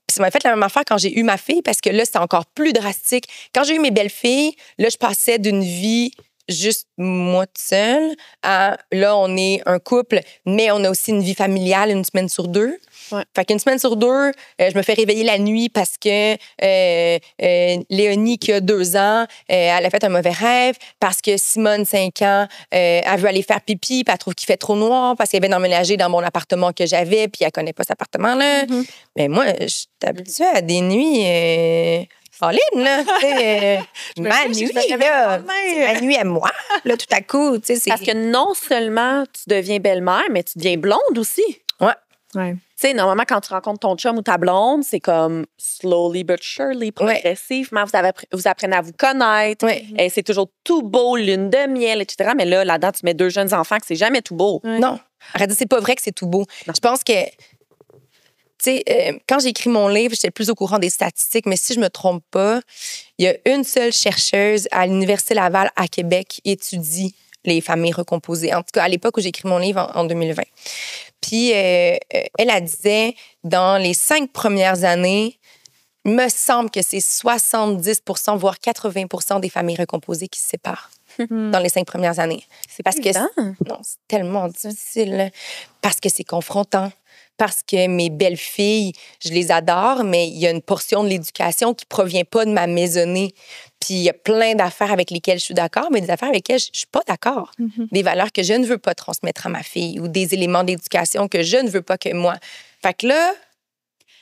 Puis ça m'a fait la même affaire quand j'ai eu ma fille parce que là, c'était encore plus drastique. Quand j'ai eu mes belles-filles, là, je passais d'une vie juste moi toute seule à là, on est un couple, mais on a aussi une vie familiale une semaine sur deux. Ouais. Fait qu'une semaine sur deux, je me fais réveiller la nuit parce que Léonie, qui a 2 ans, elle a fait un mauvais rêve, parce que Simone, 5 ans, elle veut aller faire pipi, puis elle trouve qu'il fait trop noir, parce qu'elle vient d'emménager dans mon appartement que j'avais, puis elle connaît pas cet appartement-là. Mm-hmm. Mais moi, je suis habituée à des nuits... Pauline, là, ma nuit, là, c'est ma nuit à moi, là, tout à coup, tu sais, c'est... Parce que non seulement tu deviens belle-mère, mais tu deviens blonde aussi. Ouais. Ouais. Tu sais, normalement, quand tu rencontres ton chum ou ta blonde, c'est comme slowly but surely, progressivement. Vous apprenez à vous connaître. Ouais. Et c'est toujours tout beau, lune de miel, etc. Mais là-dedans, tu mets 2 jeunes enfants que c'est jamais tout beau. Ouais. Non, arrête, c'est pas vrai que c'est tout beau. Non. Je pense que, tu sais, quand j'ai écrit mon livre, j'étais plus au courant des statistiques, mais si je me trompe pas, il y a une seule chercheuse à l'Université Laval à Québec qui étudie les familles recomposées. En tout cas, à l'époque où j'ai écrit mon livre, en 2020. Puis, elle disait, dans les 5 premières années, il me semble que c'est 70 voire 80 des familles recomposées qui se séparent dans les 5 premières années. C'est parce que évident. non, c'est tellement difficile. Parce que c'est confrontant. Parce que mes belles-filles, je les adore, mais il y a une portion de l'éducation qui provient pas de ma maisonnée. Puis il y a plein d'affaires avec lesquelles je suis d'accord, mais des affaires avec lesquelles je suis pas d'accord. Mm-hmm. Des valeurs que je ne veux pas transmettre à ma fille ou des éléments d'éducation que je ne veux pas que moi. Fait que là,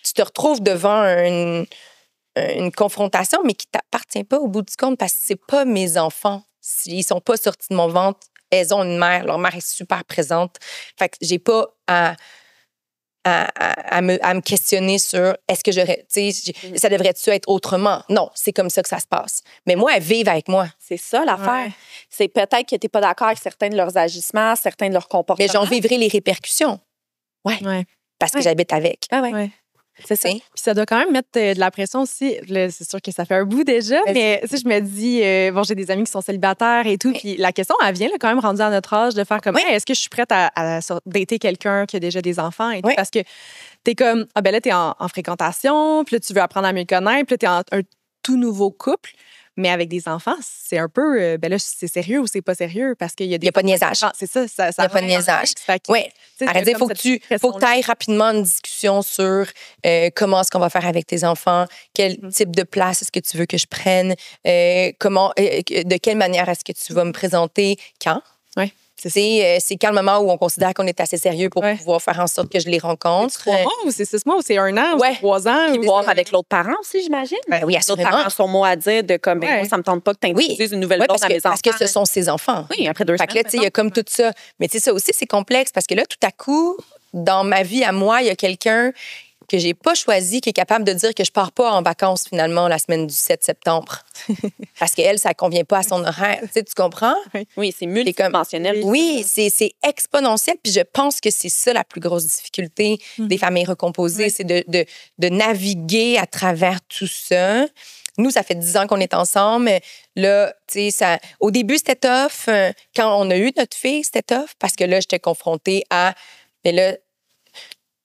tu te retrouves devant une confrontation, mais qui t'appartient pas au bout du compte parce que c'est pas mes enfants. Ils sont pas sortis de mon ventre. Elles ont une mère. Leur mère est super présente. Fait que j'ai pas à me questionner sur est-ce que j'aurais, tu sais, ça devrait-tu être autrement? Non, c'est comme ça que ça se passe. Mais moi, elles vivent avec moi. C'est ça l'affaire. Ouais. C'est peut-être que tu n'es pas d'accord avec certains de leurs agissements, certains de leurs comportements. Mais j'en vivrai les répercussions Ouais. parce que Ouais. j'habite avec. Ah ouais. Ouais. C'est ça. Tu sais? Puis ça doit quand même mettre de la pression aussi. Là, c'est sûr que ça fait un bout déjà, mais tu sais, je me dis, bon, j'ai des amis qui sont célibataires et tout, Oui. puis la question, elle vient là, quand même rendue à notre âge de faire comme, Oui. hey, est-ce que je suis prête à dater quelqu'un qui a déjà des enfants et tout? Oui. Parce que t'es comme, ah ben là, t'es en fréquentation, puis là, tu veux apprendre à mieux connaître, puis là, t'es en un tout nouveau couple. Mais avec des enfants, c'est un peu, ben là, c'est sérieux ou c'est pas sérieux parce qu'il y a des. Il y a pas de niaisage. C'est ça, ça. Il y a pas de niaisage. Oui. Arrête, il faut que tu ailles rapidement une discussion sur comment est-ce qu'on va faire avec tes enfants, quel type de place est-ce que tu veux que je prenne, de quelle manière est-ce que tu vas me présenter, quand. Oui. C'est quand le moment où on considère qu'on est assez sérieux pour pouvoir faire en sorte que je les rencontre. 3 mois ou c'est 6 mois ou c'est 1 an ou c'est 3 ans? Puis ou voir c'est- avec l'autre parent aussi, j'imagine. Ben oui, L'autre assurément. parent a son mot à dire de comme, ben, Ouais. moi, ça me tente pas que tu introduises une nouvelle Oui, blonde parce à mes enfants. parce que ce sont ses enfants. Oui, après 2 Fait que là, tu sais, il y a comme tout ça. Mais tu sais, ça aussi, c'est complexe parce que là, tout à coup, dans ma vie à moi, il y a quelqu'un que j'ai pas choisi qui est capable de dire que je pars pas en vacances finalement la semaine du 7 septembre. Parce qu'elle, ça convient pas à son horaire. Tu sais, tu comprends? Oui, c'est multidimensionnel. Oui, c'est exponentiel. Puis je pense que c'est ça la plus grosse difficulté des familles recomposées, c'est de naviguer à travers tout ça. Nous, ça fait 10 ans qu'on est ensemble. Là, tu sais, au début, c'était tough. Quand on a eu notre fille, c'était tough parce que là, j'étais confrontée à... Mais là,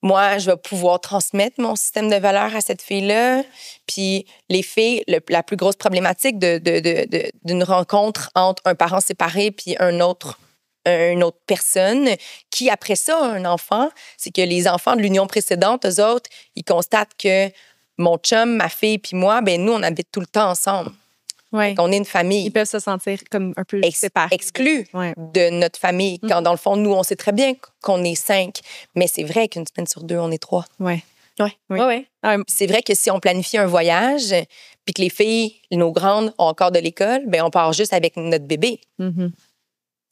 moi, je vais pouvoir transmettre mon système de valeurs à cette fille-là. Puis les filles, la plus grosse problématique d'une rencontre entre un parent séparé puis une autre personne qui, après ça, a un enfant, c'est que les enfants de l'union précédente, eux autres, ils constatent que mon chum, ma fille puis moi, ben nous, on habite tout le temps ensemble. Ouais. Qu'on est une famille. Ils peuvent se sentir comme un peu séparés. Exclus Ouais. de notre famille. Quand, dans le fond, nous, on sait très bien qu'on est 5. Mais c'est vrai qu'une semaine sur 2, on est 3. Ouais. Oui. Oui. Oui. C'est vrai que si on planifie un voyage, puis que les filles, nos grandes, ont encore de l'école, ben on part juste avec notre bébé. Mhm.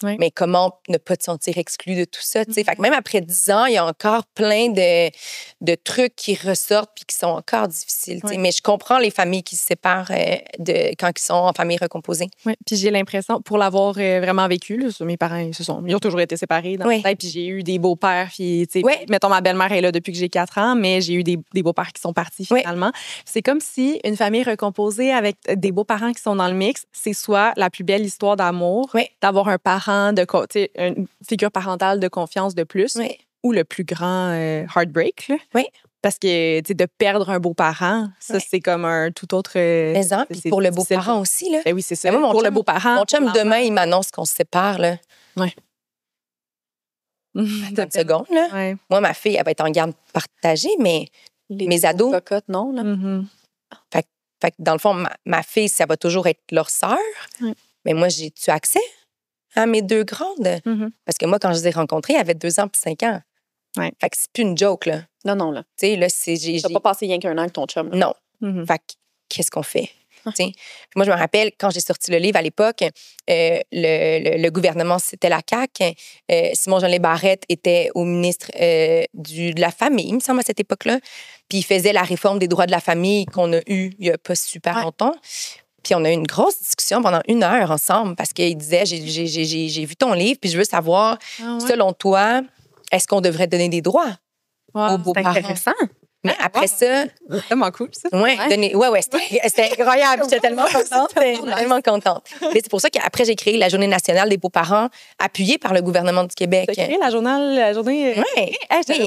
Oui. Mais comment ne pas te sentir exclu de tout ça, tu sais? Fait que même après 10 ans, il y a encore plein de trucs qui ressortent puis qui sont encore difficiles, tu sais. Oui. Mais je comprends les familles qui se séparent quand ils sont en famille recomposée. Oui, puis j'ai l'impression, pour l'avoir vraiment vécu, là, mes parents, ils ont toujours été séparés dans Oui. ma tête, puis j'ai eu des beaux-pères, puis, tu sais, Oui. mettons, ma belle-mère est là depuis que j'ai 4 ans, mais j'ai eu des beaux-pères qui sont partis Oui. finalement. C'est comme si une famille recomposée avec des beaux-parents qui sont dans le mix, c'est soit la plus belle histoire d'amour, Oui. d'avoir un parent, tu sais, une figure parentale de confiance de plus, Oui. ou le plus grand heartbreak, là. Oui. Parce que, tu sais, de perdre un beau-parent, ça, Oui. c'est comme un tout autre... Mais hein, puis c'est pour le difficile. beau-parent aussi, là. Ben oui, c'est ça. Mais moi, Pour le beau-parent. Mon chum, pour demain, il m'annonce qu'on se sépare, là. l'enfant. 30 secondes, là. Ouais. Moi, ma fille, elle va être en garde partagée, mais mes ados... cocottes, non, là. Mhm. Fait que dans le fond, ma fille, ça va toujours être leur sœur. Oui. Mais moi, j'ai-tu accès à mes 2 grandes? Mhm. Parce que moi, quand je les ai rencontrées, elles avaient 2 ans puis 5 ans. Ouais. Fait que c'est plus une joke, là. Non, là. Tu sais, là, c'est... T'as pas passé rien qu'un an avec ton chum. Là. Non. Mhm. Fait que qu'est-ce qu'on fait? T'sais. Puis moi, je me rappelle, quand j'ai sorti le livre à l'époque, le gouvernement, c'était la CAQ. Simon-Jean Barrette était au ministre de la Famille, il me semble, à cette époque-là. Puis il faisait la réforme des droits de la famille qu'on a eue il n'y a pas super longtemps. Puis on a eu une grosse discussion pendant 1 heure ensemble parce qu'il disait, j'ai vu ton livre, puis je veux savoir, selon toi, est-ce qu'on devrait donner des droits aux beaux-parents? C'est intéressant. Mais après ça... C'est vraiment cool, ça. C'était incroyable. J'étais tellement contente. Tellement contente. Mais c'est pour ça qu'après, j'ai créé la Journée nationale des beaux-parents, appuyée par le gouvernement du Québec. T'as créé la journée... Oui.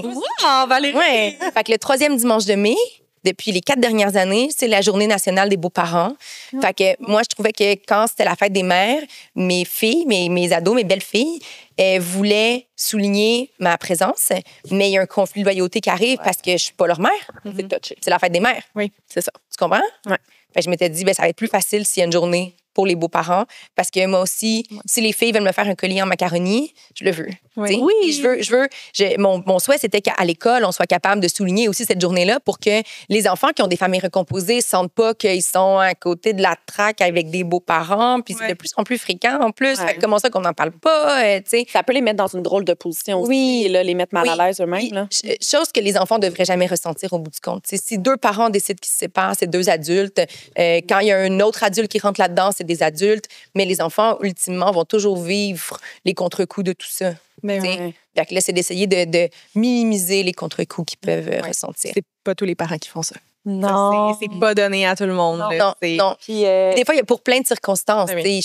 Wow, Valérie! Ouais. Fait que le 3e dimanche de mai, depuis les 4 dernières années, c'est la Journée nationale des beaux-parents. Fait que moi, je trouvais que quand c'était la fête des mères, mes filles, mes ados, mes belles-filles, elles voulaient souligner ma présence, mais il y a un conflit de loyauté qui arrive parce que je suis pas leur mère. C'est touché. C'est la fête des mères. Oui, c'est ça. Tu comprends? Ouais. Fait que je m'étais dit, ça va être plus facile s'il y a une journée pour les beaux-parents. Parce que moi aussi, si les filles veulent me faire un collier en macaroni, je le veux. Oui. T'sais? Oui. Puis mon souhait, c'était qu'à l'école, on soit capable de souligner aussi cette journée-là pour que les enfants qui ont des familles recomposées ne sentent pas qu'ils sont à côté de la traque avec des beaux-parents. Puis c'est de plus en plus fréquent en plus. Ouais. Fait que comment ça qu'on n'en parle pas? T'sais? Ça peut les mettre dans une drôle de position aussi. Oui. Et là, les mettre mal à l'aise eux-mêmes. Puis, Là. chose que les enfants ne devraient jamais ressentir au bout du compte. T'sais, si 2 parents décident qu'ils se séparent, c'est 2 adultes. Quand il y a un autre adulte qui rentre là-dedans, c'est des adultes. Mais les enfants, ultimement, vont toujours vivre les contre-coups de tout ça. Mais T'sais. ouais. Fait que là, c'est d'essayer de minimiser les contre-coups qu'ils peuvent ressentir. C'est pas tous les parents qui font ça. Non. C'est pas donné à tout le monde. là. Non. Puis, Des fois, il y a pour plein de circonstances. Oui. T'sais,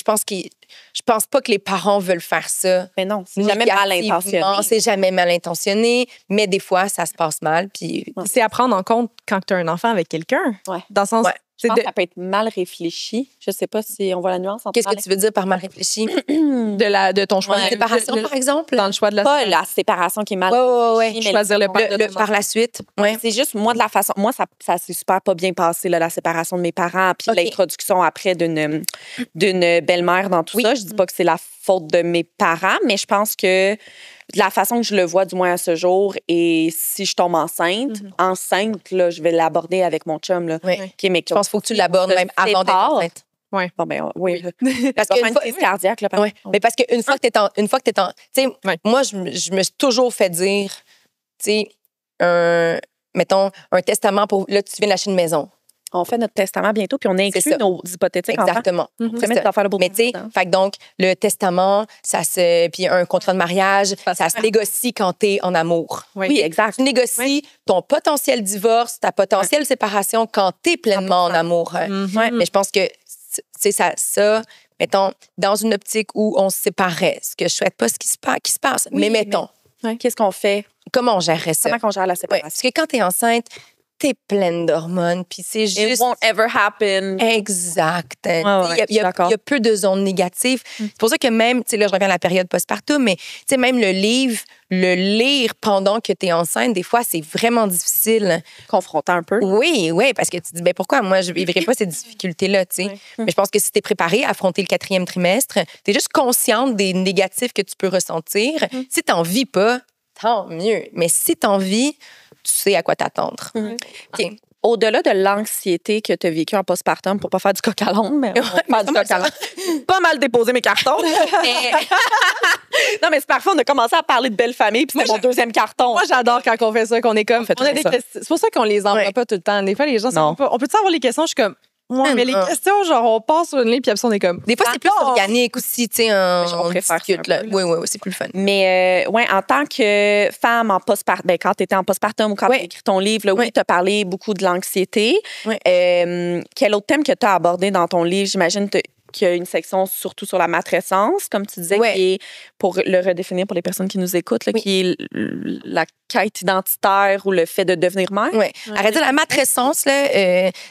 je pense pas que les parents veulent faire ça. mais non, c'est jamais mal intentionné. C'est jamais mal intentionné, mais des fois, ça se passe mal. Puis C'est à prendre en compte quand tu as un enfant avec quelqu'un. Ouais. Dans le sens... Ouais. Je pense que ça peut être mal réfléchi. Je sais pas si on voit la nuance entre qu'est-ce que tu veux dire par mal réfléchi? de ton choix. La séparation, par exemple? Dans le choix de la... pas la séparation qui est mal Ouais. réfléchie, mais Choisir le père de ton Par la suite, ouais. c'est juste, moi, de la façon... Moi, ça s'est super pas bien passé, là, la séparation de mes parents, puis OK. l'introduction après d'une belle-mère dans tout ça. Je dis pas que c'est la faute de mes parents, mais je pense que de la façon que je le vois, du moins à ce jour, et si je tombe enceinte, là, je vais l'aborder avec mon chum, là. Oui. OK, mais Je pense qu'il faut que tu l'abordes même avant d'être enceinte. Bon, ben, oui. Parce Parce qu'une une fois, crise cardiaque, là, par ouais. Mais parce qu'une fois que t'es en, tu sais, Ouais. moi, je me suis toujours fait dire, tu sais, mettons, un testament pour, là, tu viens d'acheter une maison. On fait notre testament bientôt, puis on inclut ça. nos hypothétiques enfants. Exactement. On C'est fait mettre ça. d'affaires de beau Mais tu sais, fait que donc, le testament, puis un contrat de mariage, ça se négocie quand t'es en amour. Oui, exact. Tu négocies ton potentiel divorce, ta potentielle séparation quand t'es pleinement en amour. Mhm. Mais je pense que, tu sais, ça, mettons, dans une optique où on se séparait, ce que je souhaite pas, ce qui se passe. Oui, mais mettons, Qu'est-ce qu'on fait? comment on gérerait ça? Comment qu'on gère la Ouais, séparation? parce que quand t'es enceinte, t'es pleine d'hormones, puis c'est It juste... won't ever happen. Exact. ouais, Il y a d'accord. peu de zones négatives. C'est pour ça que même, tu sais, là, je reviens à la période postpartum, mais tu sais, même le livre, le lire pendant que tu es enceinte, des fois, c'est vraiment difficile. Confrontant un peu. Oui, parce que tu te dis, ben pourquoi moi, je ne vivrais pas ces difficultés-là, tu sais. Ouais. Mais je pense que si tu es préparée à affronter le 4e trimestre, tu es juste consciente des négatifs que tu peux ressentir. Si tu n'en vis pas, tant mieux. Mais si tu en vis, tu sais à quoi t'attendre. OK. Au-delà de l'anxiété que tu as vécue en postpartum, pour pas faire du coq à l'âne, mais on va faire du coq à l'âne. Pas mal déposé mes cartons. Non, mais c'est parfait, on a commencé à parler de belle famille, puis c'est mon deuxième carton. Moi, j'adore quand on fait ça, qu'on est comme. On a des C'est pour ça qu'on les envoie pas tout le temps. Des fois, les gens sont pas. On peut-tu avoir les questions? Je suis comme. Ouais, mais les questions, genre, on passe sur une ligne, puis après, on est comme. Des fois, c'est plus organique aussi, tu sais. On préfère discute, là. Oui, c'est plus le fun. Mais, ouais, en tant que femme en postpartum, quand tu étais en postpartum ou quand tu as écrit ton livre, là, oui, tu as parlé beaucoup de l'anxiété. Oui. Quel autre thème que tu as abordé dans ton livre? J'imagine qu'il y a une section surtout sur la matrescence, comme tu disais, qui est, pour le redéfinir pour les personnes qui nous écoutent, là, qui est la quête identitaire ou le fait de devenir mère. Oui. Arrête de la matrescence, là,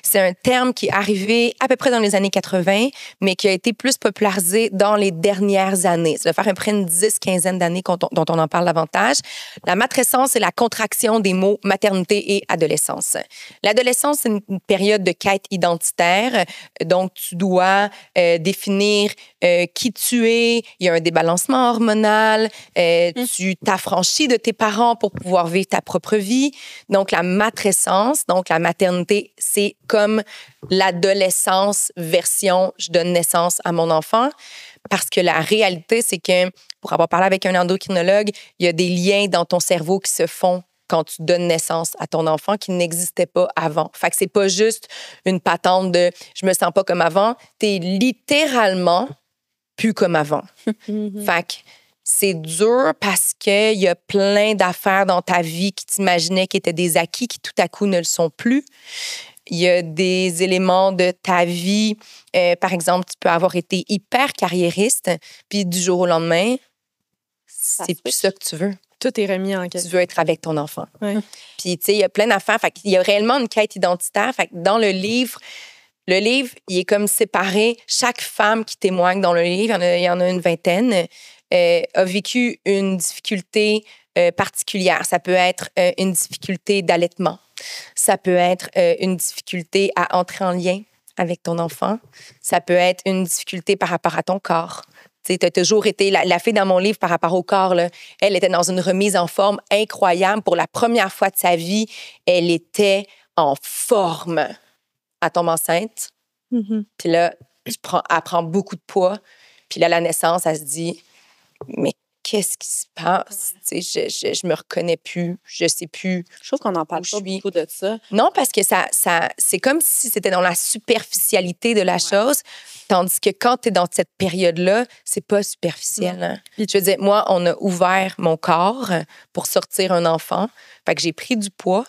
c'est un terme qui est arrivé à peu près dans les années 80, mais qui a été plus popularisé dans les dernières années. Ça va faire à peu près une 10-15 d'années dont on en parle davantage. La matrescence, c'est la contraction des mots maternité et adolescence. L'adolescence, c'est une période de quête identitaire. Donc, tu dois définir qui tu es. Il y a un débalancement hormonal. Tu t'affranchis de tes parents pour pouvoir vivre ta propre vie. Donc, la matrescence, donc la maternité, c'est comme l'adolescence version « je donne naissance à mon enfant ». Parce que la réalité, c'est que, pour avoir parlé avec un endocrinologue, il y a des liens dans ton cerveau qui se font quand tu donnes naissance à ton enfant qui n'existait pas avant. Fait que c'est pas juste une patente de « je me sens pas comme avant », t'es littéralement plus comme avant. Fait que c'est dur parce qu'il y a plein d'affaires dans ta vie qui t'imaginais qui étaient des acquis qui tout à coup ne le sont plus. Il y a des éléments de ta vie, par exemple, tu peux avoir été hyper carriériste, puis du jour au lendemain, c'est plus ça que tu veux. Tout est remis en question. Tu veux être avec ton enfant. Ouais. Puis, tu sais, il y a plein d'affaires. Fait qu'il y a réellement une quête identitaire. Fait que dans le livre, il est comme séparé. Chaque femme qui témoigne dans le livre, il y en a une vingtaine, a vécu une difficulté particulière. Ça peut être une difficulté d'allaitement. Ça peut être une difficulté à entrer en lien avec ton enfant. Ça peut être une difficulté par rapport à ton corps. Tu as toujours été... La fille dans mon livre, par rapport au corps, là, elle était dans une remise en forme incroyable. Pour la première fois de sa vie, elle était en forme. Elle tombe enceinte. Puis là, elle prend beaucoup de poids. Puis là, à la naissance, elle se dit, mais qu'est-ce qui se passe? Je me reconnais plus, je sais plus. Je trouve qu'on en parle pas beaucoup de ça. Non, parce que ça c'est comme si c'était dans la superficialité de la chose, tandis que quand tu es dans cette période-là, c'est pas superficiel. Hein? Puis je veux dire, moi, on a ouvert mon corps pour sortir un enfant. Fait que j'ai pris du poids.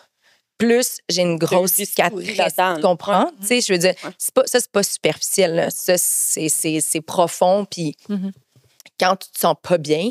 Plus, j'ai une grosse cicatrice, tu comprends? Tu sais, je veux dire, c'est pas superficiel. Là. Ça, c'est profond. Puis quand tu te sens pas bien,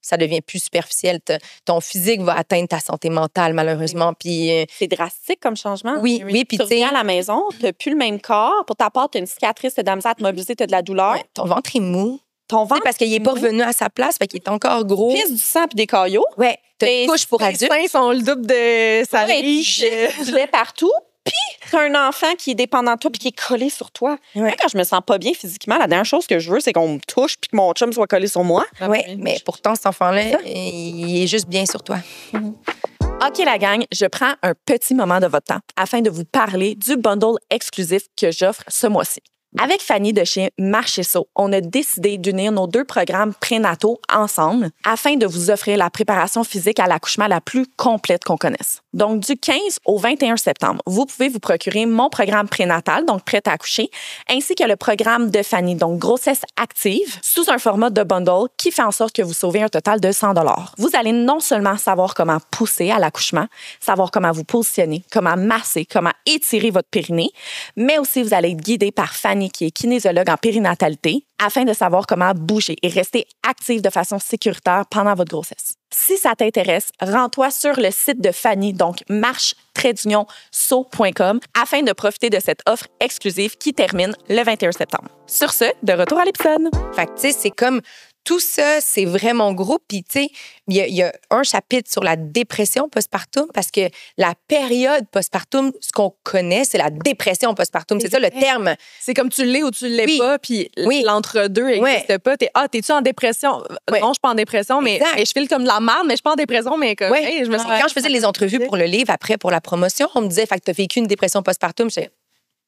ça devient plus superficiel. Ton physique va atteindre ta santé mentale, malheureusement. Puis c'est drastique comme changement. Oui. Puis tu reviens à la maison, tu n'as plus le même corps. Pour ta part, tu as une cicatrice, tu as de la misère à te mobiliser, tu as de la douleur. Ouais, ton ventre est mou. Ton ventre, parce qu'il n'est pas revenu à sa place, fait qu'il est encore gros. Pisse du sang puis des caillots. Ouais, t'as une couche pour adultes. Les seins sont le double de sa riche. Tu l'es partout. Puis, tu as un enfant qui est dépendant de toi puis qui est collé sur toi. Ouais. Moi, quand je me sens pas bien physiquement, la dernière chose que je veux, c'est qu'on me touche puis que mon chum soit collé sur moi. Oui, mais pourtant, cet enfant-là, il est juste bien sur toi. OK, la gang, je prends un petit moment de votre temps afin de vous parler du bundle exclusif que j'offre ce mois-ci. Avec Fanny de chez Marchesso, on a décidé d'unir nos 2 programmes prénataux ensemble afin de vous offrir la préparation physique à l'accouchement la plus complète qu'on connaisse. Donc, du 15 au 21 septembre, vous pouvez vous procurer mon programme prénatal, donc prêt à accoucher, ainsi que le programme de Fanny, donc grossesse active, sous un format de bundle qui fait en sorte que vous sauvez un total de 100 $. Vous allez non seulement savoir comment pousser à l'accouchement, savoir comment vous positionner, comment masser, comment étirer votre périnée, mais aussi vous allez être guidé par Fanny, qui est kinésiologue en périnatalité, afin de savoir comment bouger et rester active de façon sécuritaire pendant votre grossesse. Si ça t'intéresse, rends-toi sur le site de Fanny, donc marche-so.com, afin de profiter de cette offre exclusive qui termine le 21 septembre. Sur ce, de retour à l'épisode. Fait que, tu sais, c'est comme tout ça, c'est vraiment gros. Puis, tu sais, il y a un chapitre sur la dépression postpartum parce que la période postpartum, ce qu'on connaît, c'est la dépression postpartum. C'est ça le terme. C'est comme tu l'es ou tu l'es pas, puis l'entre-deux n'existe pas. T'es-tu en dépression? Non, je suis pas en dépression, mais je file comme de la merde, mais je suis pas en dépression, mais comme, hey, je me sens... Quand je faisais les entrevues pour le livre, après, pour la promotion, on me disait, fait que t'as vécu une dépression postpartum. Je disais,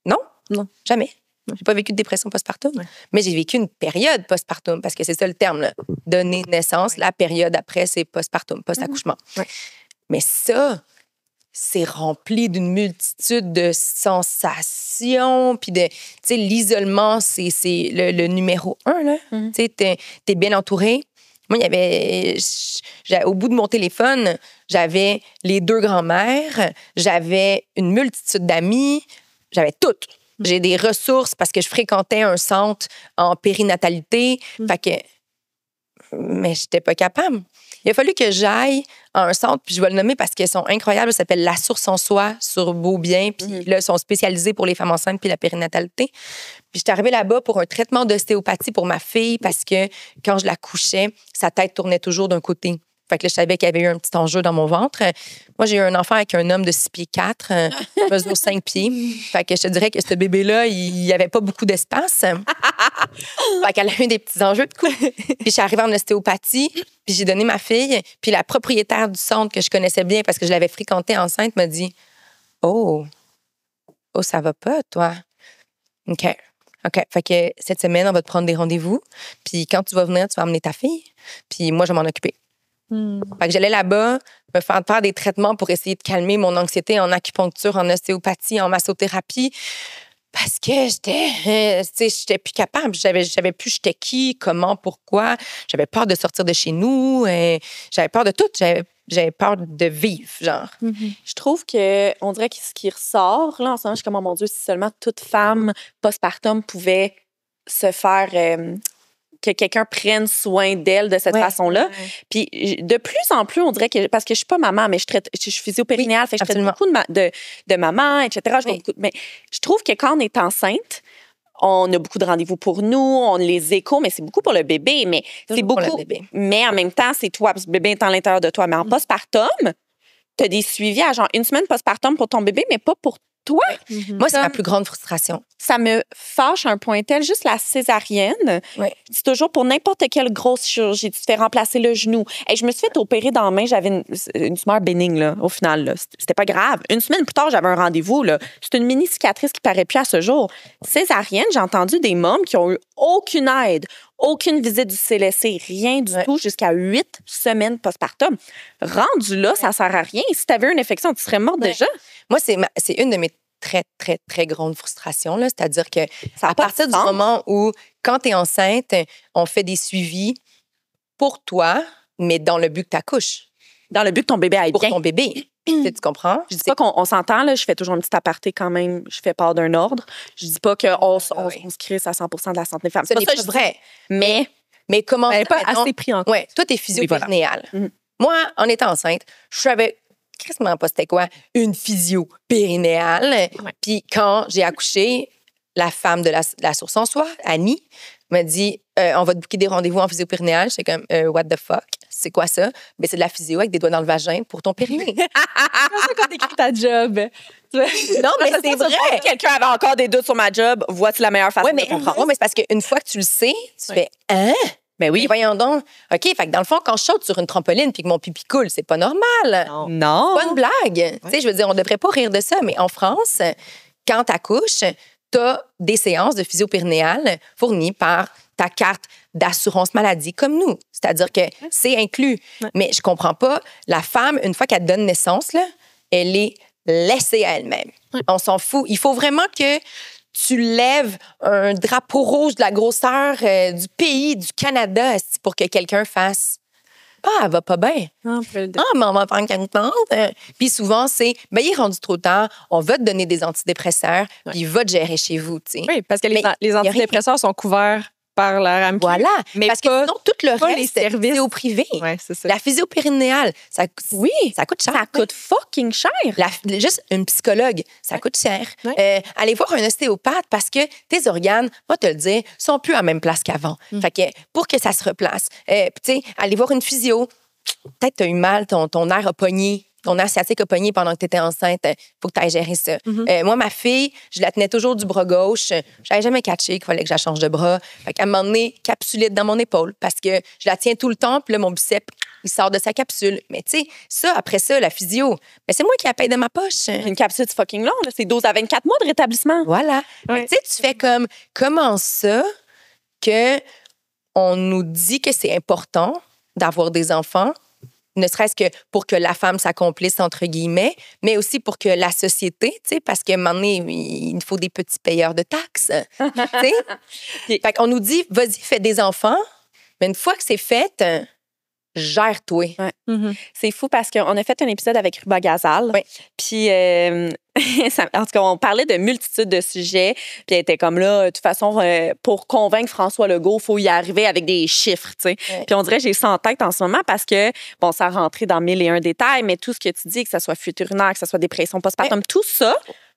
non, jamais. J'ai pas vécu de dépression postpartum, mais j'ai vécu une période postpartum, parce que c'est ça le terme, là. Donner naissance, la période après, c'est postpartum, post-accouchement. Mais ça, c'est rempli d'une multitude de sensations, puis de, tu sais, l'isolement, c'est le numéro 1, là. Tu sais, t'es bien entouré. Moi, il y avait, au bout de mon téléphone, j'avais les 2 grands-mères, j'avais une multitude d'amis, j'avais tout. J'ai des ressources parce que je fréquentais un centre en périnatalité. Fait que... Mais j'étais pas capable. Il a fallu que j'aille à un centre, puis je vais le nommer parce qu'ils sont incroyables. Ça s'appelle La Source en Soi sur Beaubien. Puis là, ils sont spécialisés pour les femmes enceintes puis la périnatalité. Puis j'étais arrivée là-bas pour un traitement d'ostéopathie pour ma fille parce que quand je la couchais, sa tête tournait toujours d'un côté. Fait que là, je savais qu'il y avait eu un petit enjeu dans mon ventre. Moi, j'ai eu un enfant avec un homme de 6 pieds 4, mesure 5 pieds. Fait que je te dirais que ce bébé-là, il n'y avait pas beaucoup d'espace. Fait qu'elle a eu des petits enjeux de couple. Puis je suis arrivée en ostéopathie, puis j'ai donné ma fille. Puis la propriétaire du centre que je connaissais bien parce que je l'avais fréquentée enceinte m'a dit « Oh, ça va pas, toi? OK. Fait que cette semaine, on va te prendre des rendez-vous. Puis quand tu vas venir, tu vas emmener ta fille. Puis moi, je vais m'en occuper. » Fait que j'allais là-bas me faire des traitements pour essayer de calmer mon anxiété en acupuncture, en ostéopathie, en massothérapie. Parce que j'étais plus capable. J'avais plus j'étais qui, comment, pourquoi. J'avais peur de sortir de chez nous. J'avais peur de tout. J'avais peur de vivre, genre. Je trouve qu'on dirait que ce qui ressort, là, en ce moment, je suis comme, oh mon Dieu, si seulement toute femme postpartum pouvait se faire... que quelqu'un prenne soin d'elle de cette façon-là. Puis de plus en plus, on dirait que... Parce que je suis pas maman, mais je suis physio-périnéale, fait que je traite beaucoup de maman, etc. Mais je trouve que quand on est enceinte, on a beaucoup de rendez-vous pour nous, on les échos, mais c'est beaucoup pour le bébé. Mais c'est beaucoup... Mais en même temps, c'est toi, parce que le bébé est à l'intérieur de toi. Mais en postpartum, tu as des suivis à genre 1 semaine postpartum pour ton bébé, mais pas pour toi. Moi, c'est ma plus grande frustration. Ça me fâche à un point tel, juste la césarienne. C'est toujours pour n'importe quelle grosse chirurgie. Tu te fais remplacer le genou. Et je me suis fait opérer dans la main. J'avais une tumeur bénigne, là, au final. Là. C'était pas grave. 1 semaine plus tard, j'avais un rendez-vous. C'est une mini cicatrice qui paraît plus à ce jour. Césarienne, j'ai entendu des mômes qui ont eu aucune aide, aucune visite du CLSC, rien du tout, jusqu'à 8 semaines postpartum. Rendu là, ça sert à rien. Si tu avais une infection, tu serais morte déjà. Moi, c'est une de mes très, très, très grandes frustrations. Là. C'est-à-dire que à partir du moment où, quand tu es enceinte, on fait des suivis pour toi, mais dans le but que tu accouches. Dans le but que ton bébé aille bien. Pour ton bébé. Tu comprends? Je dis pas qu'on s'entend, là. Je fais toujours un petit aparté quand même. Je fais part d'un ordre. Je dis pas qu'on se crisse à 100% de la santé des femmes. C'est pas ça, vrai. Mais comment ça, pas assez pris en compte. Ouais, toi, t'es physio-périnéale. Moi, en étant enceinte, je savais quasiment pas c'était quoi une physio-périnéale. Puis quand j'ai accouché, la femme de la Source en Soi, Annie, m'a dit on va te booker des rendez-vous en physio-périnéale. J'étais comme what the fuck? C'est quoi ça? Ben, c'est de la physio avec des doigts dans le vagin pour ton périnée. C'est ça quand t'écris ta job. Non, mais c'est vrai. Si quelqu'un avait encore des doutes sur ma job, voici la meilleure façon de comprendre. Oui, mais c'est parce qu'une fois que tu le sais, tu fais hein? Ben oui. Et voyons donc. OK, fait que dans le fond, quand je saute sur une trampoline puis que mon pipi coule, c'est pas normal. Non. C'est pas une blague. Tu sais, je veux dire, on devrait pas rire de ça, mais en France, quand t'accouches, t'as des séances de physio-périnéale fournies par ta carte d'assurance maladie comme nous. C'est-à-dire que c'est inclus. Mais je comprends pas. La femme, une fois qu'elle donne naissance, là, elle est laissée à elle-même. On s'en fout. Il faut vraiment que tu lèves un drapeau rouge de la grosseur du pays, du Canada, pour que quelqu'un fasse « Ah, elle va pas bien. Ah, mais on va faire une tente. » Puis souvent, c'est « Ben, il est rendu trop tard, on va te donner des antidépresseurs, puis il va te gérer chez vous. » Oui, parce que les antidépresseurs sont couverts par la RAMQ. Voilà. Mais parce pas- que sinon, tout le pas les reste, services. c'est au privé. Ouais, c'est ça. La physio périnéale, ça coûte cher. Ça coûte fucking cher. Juste une psychologue, ça coûte cher. Ouais. Aller voir un ostéopathe parce que tes organes, moi te le dire, sont plus à la même place qu'avant. Fait que pour que ça se replace, tu sais, aller voir une physio, peut-être tu as eu mal, ton nerf a pogné. Ton nerf sciatique a pogné pendant que tu étais enceinte. Il faut que tu ailles gérer ça. Moi, ma fille, je la tenais toujours du bras gauche. Je n'avais jamais catché qu'il fallait que je la change de bras. Fait qu'à un moment donné, capsulite dans mon épaule parce que je la tiens tout le temps. Puis là, mon biceps, il sort de sa capsule. Mais tu sais, ça, après ça, la physio, mais c'est moi qui la paye de ma poche. Une capsule, c'est fucking long. Là. C'est 12 à 24 mois de rétablissement. Voilà. Ouais. Tu sais, tu fais comme, comment ça que on nous dit que c'est important d'avoir des enfants, ne serait-ce que pour que la femme s'accomplisse, entre guillemets, mais aussi pour que la société, tu sais, parce qu'à un moment donné, il nous faut des petits payeurs de taxes, tu sais. Fait qu'on nous dit, vas-y, fais des enfants, mais une fois que c'est fait, gère-toi. C'est fou parce qu'on a fait un épisode avec Ruba Gazal. Oui. Puis, en tout cas, on parlait de multitudes de sujets. Puis, elle était comme là, de toute façon, pour convaincre François Legault, il faut y arriver avec des chiffres, tu sais. Oui. Puis, on dirait que j'ai ça en tête en ce moment parce que, bon, ça rentrait dans 1001 détails, mais tout ce que tu dis, que ce soit fuite urinaire, que ce soit dépression postpartum, tout ça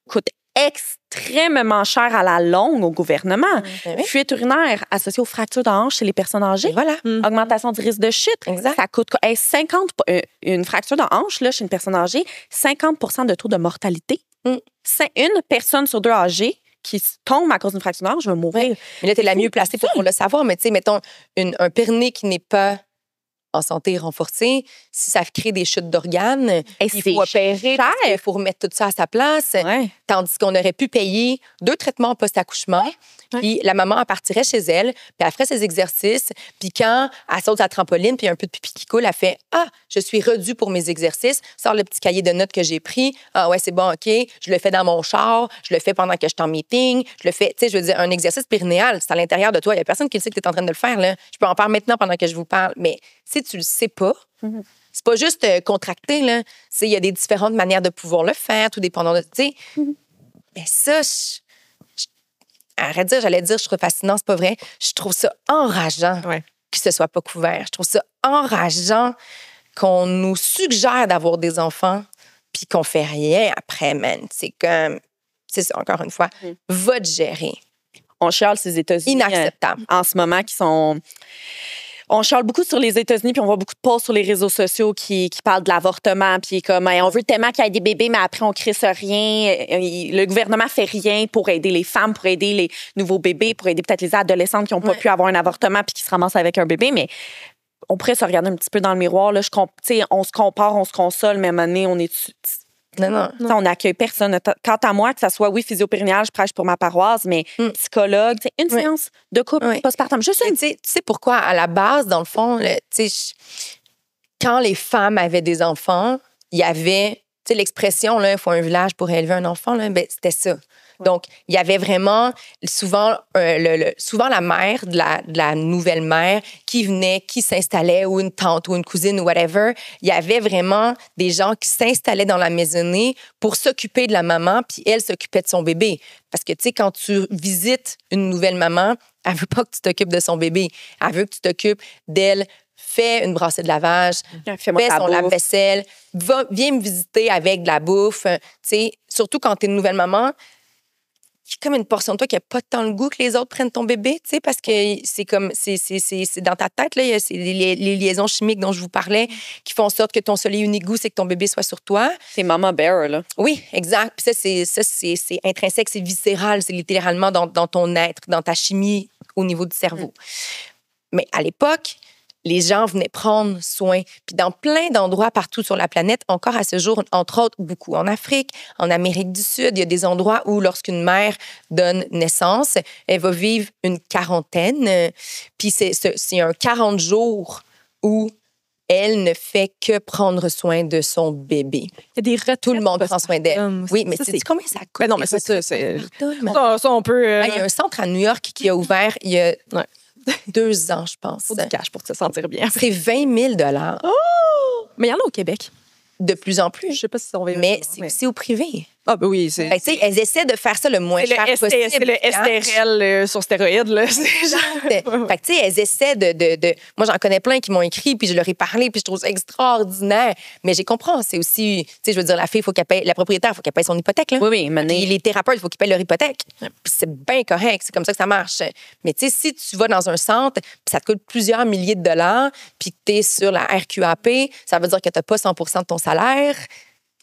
coûte extrêmement cher à la longue au gouvernement. Oui. Fuite urinaire associée aux fractures de hanche chez les personnes âgées. Et voilà. Augmentation du risque de chute. Exact. Ça coûte 50 une fracture de hanche là, chez une personne âgée, 50 de taux de mortalité. C'est une personne sur deux âgée qui tombe à cause d'une fracture de hanche, va mourir. Mais là, tu es la mieux placée pour le savoir. Mais tu sais, mettons, un périnée qui n'est pas en santé renforcée, si ça crée des chutes d'organes, il c'est faut opérer, parce cher. qu'il faut remettre tout ça à sa place. Ouais. Tandis qu'on aurait pu payer 2 traitements post-accouchement, puis la maman, elle partirait chez elle, puis elle ferait ses exercices, puis quand elle saute sa trampoline, puis il y a un peu de pipi qui coule, elle fait « Ah, je suis redue pour mes exercices. » Sors le petit cahier de notes que j'ai pris. « Ah ouais, c'est bon, OK. Je le fais dans mon char. Je le fais pendant que je suis en meeting. Je le fais... » Tu sais, je veux dire, un exercice périnéal, c'est à l'intérieur de toi. Il n'y a personne qui le sait que tu es en train de le faire. Là. Je peux en faire maintenant pendant que je vous parle. Mais si tu le sais pas, c'est pas juste contracté, là. Il y a des différentes manières de pouvoir le faire, tout dépendant de... Tu sais, mais ça, arrête de dire, j'allais dire, je trouve fascinant, c'est pas vrai. Je trouve ça enrageant que ce soit pas couvert. Je trouve ça enrageant qu'on nous suggère d'avoir des enfants puis qu'on fait rien après, man. C'est comme... C'est ça, encore une fois. Va te gérer. On chiale ces États-Unis Inacceptable. en ce moment qui sont... On chiale beaucoup sur les États-Unis, puis on voit beaucoup de posts sur les réseaux sociaux qui parlent de l'avortement, puis comme on veut tellement qu'il y ait des bébés, mais après on crisse rien. Le gouvernement fait rien pour aider les femmes, pour aider les nouveaux bébés, pour aider peut-être les adolescentes qui n'ont pas pu avoir un avortement puis qui se ramassent avec un bébé, mais on pourrait se regarder un petit peu dans le miroir. Là, on se compare, on se console, mais à un moment donné, on est... Non. On n'accueille personne. Quant à moi, que ça soit, physio-périnéal, je prêche pour ma paroisse, mais psychologue, une séance de couple postpartum. Juste une. Tu sais pourquoi, à la base, dans le fond, quand les femmes avaient des enfants, il y avait, tu sais, l'expression, là, il faut un village pour élever un enfant, là, ben, c'était ça. Donc, il y avait vraiment souvent la mère de la nouvelle mère qui venait, qui s'installait, ou une tante ou une cousine ou whatever. Il y avait vraiment des gens qui s'installaient dans la maisonnée pour s'occuper de la maman, puis elle s'occupait de son bébé. Parce que, tu sais, quand tu visites une nouvelle maman, elle veut pas que tu t'occupes de son bébé. Elle veut que tu t'occupes d'elle. Fais une brassée de lavage, fais son lave-vaisselle, viens me visiter avec de la bouffe. Tu sais, surtout quand tu es une nouvelle maman, il y a comme une portion de toi qui n'a pas tant le goût que les autres prennent ton bébé, tu sais, parce que c'est comme, c'est dans ta tête, là, c'est les liaisons chimiques dont je vous parlais qui font en sorte que ton seul et unique goût, c'est que ton bébé soit sur toi. C'est Mama Bear, là. Oui, exact. Puis ça, c'est intrinsèque, c'est viscéral, c'est littéralement dans ton être, dans ta chimie au niveau du cerveau. Mais à l'époque, les gens venaient prendre soin. Puis dans plein d'endroits partout sur la planète, encore à ce jour, entre autres, beaucoup en Afrique, en Amérique du Sud, il y a des endroits où, lorsqu'une mère donne naissance, elle va vivre une quarantaine. Puis c'est un 40 jours où elle ne fait que prendre soin de son bébé. Il y a des retraites. Tout le monde prend soin d'elle. Oui, mais ça, sais-tu combien ça coûte? Ben non, mais c'est ça. Ça, on peut... Il y a un centre à New York qui a ouvert il y a 2 ans, je pense. Faut du cash pour se sentir bien. C'est 20 000 $. Oh! Mais il y en a au Québec. De plus en plus. Je sais pas si on va... Mais c'est aussi au privé. Ah, ben oui, c'est. Fait que, tu sais, elles essaient de faire ça le moins cher possible. C'est le STRL sur stéroïdes, là. C'est genre... Fait que, tu sais, elles essaient de... Moi, j'en connais plein qui m'ont écrit, puis je leur ai parlé, puis je trouve ça extraordinaire. Mais j'ai compris, c'est aussi... Tu sais, je veux dire, la fille, la propriétaire, il faut qu'elle paye son hypothèque, là. Oui, Puis les thérapeutes, il faut qu'ils payent leur hypothèque. Puis c'est bien correct, c'est comme ça que ça marche. Mais tu sais, si tu vas dans un centre, puis ça te coûte plusieurs milliers de dollars, puis que tu es sur la RQAP, ça veut dire que tu n'as pas 100 de ton salaire.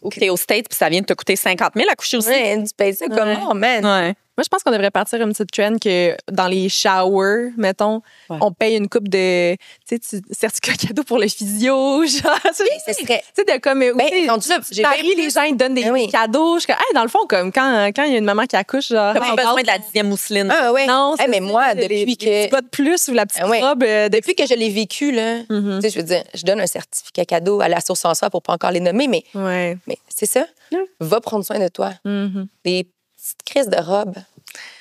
Ou que t'es au States puis ça vient de te coûter 50 000 à coucher aussi. Ouais, tu payes ça comment, man? Ouais. Moi, je pense qu'on devrait partir une petite trend que dans les showers, mettons, on paye une coupe de certificat cadeau pour le physio. Genre, Ce serait... Tu sais, de comme. rendu là, j'ai Paris, les gens, ils donnent des cadeaux. Je suis comme, hey, dans le fond, comme quand il y a une maman qui accouche, genre. T'as pas besoin de la 10e mousseline. Ah, ouais. Non, mais moi, depuis que. Les petits bas de plus ou la petite robe. Depuis que je l'ai vécu, là, tu sais, je veux dire, je donne un certificat cadeau à la source en soi pour pas encore les nommer, mais c'est ça. Va prendre soin de toi. Des petites crises de robe.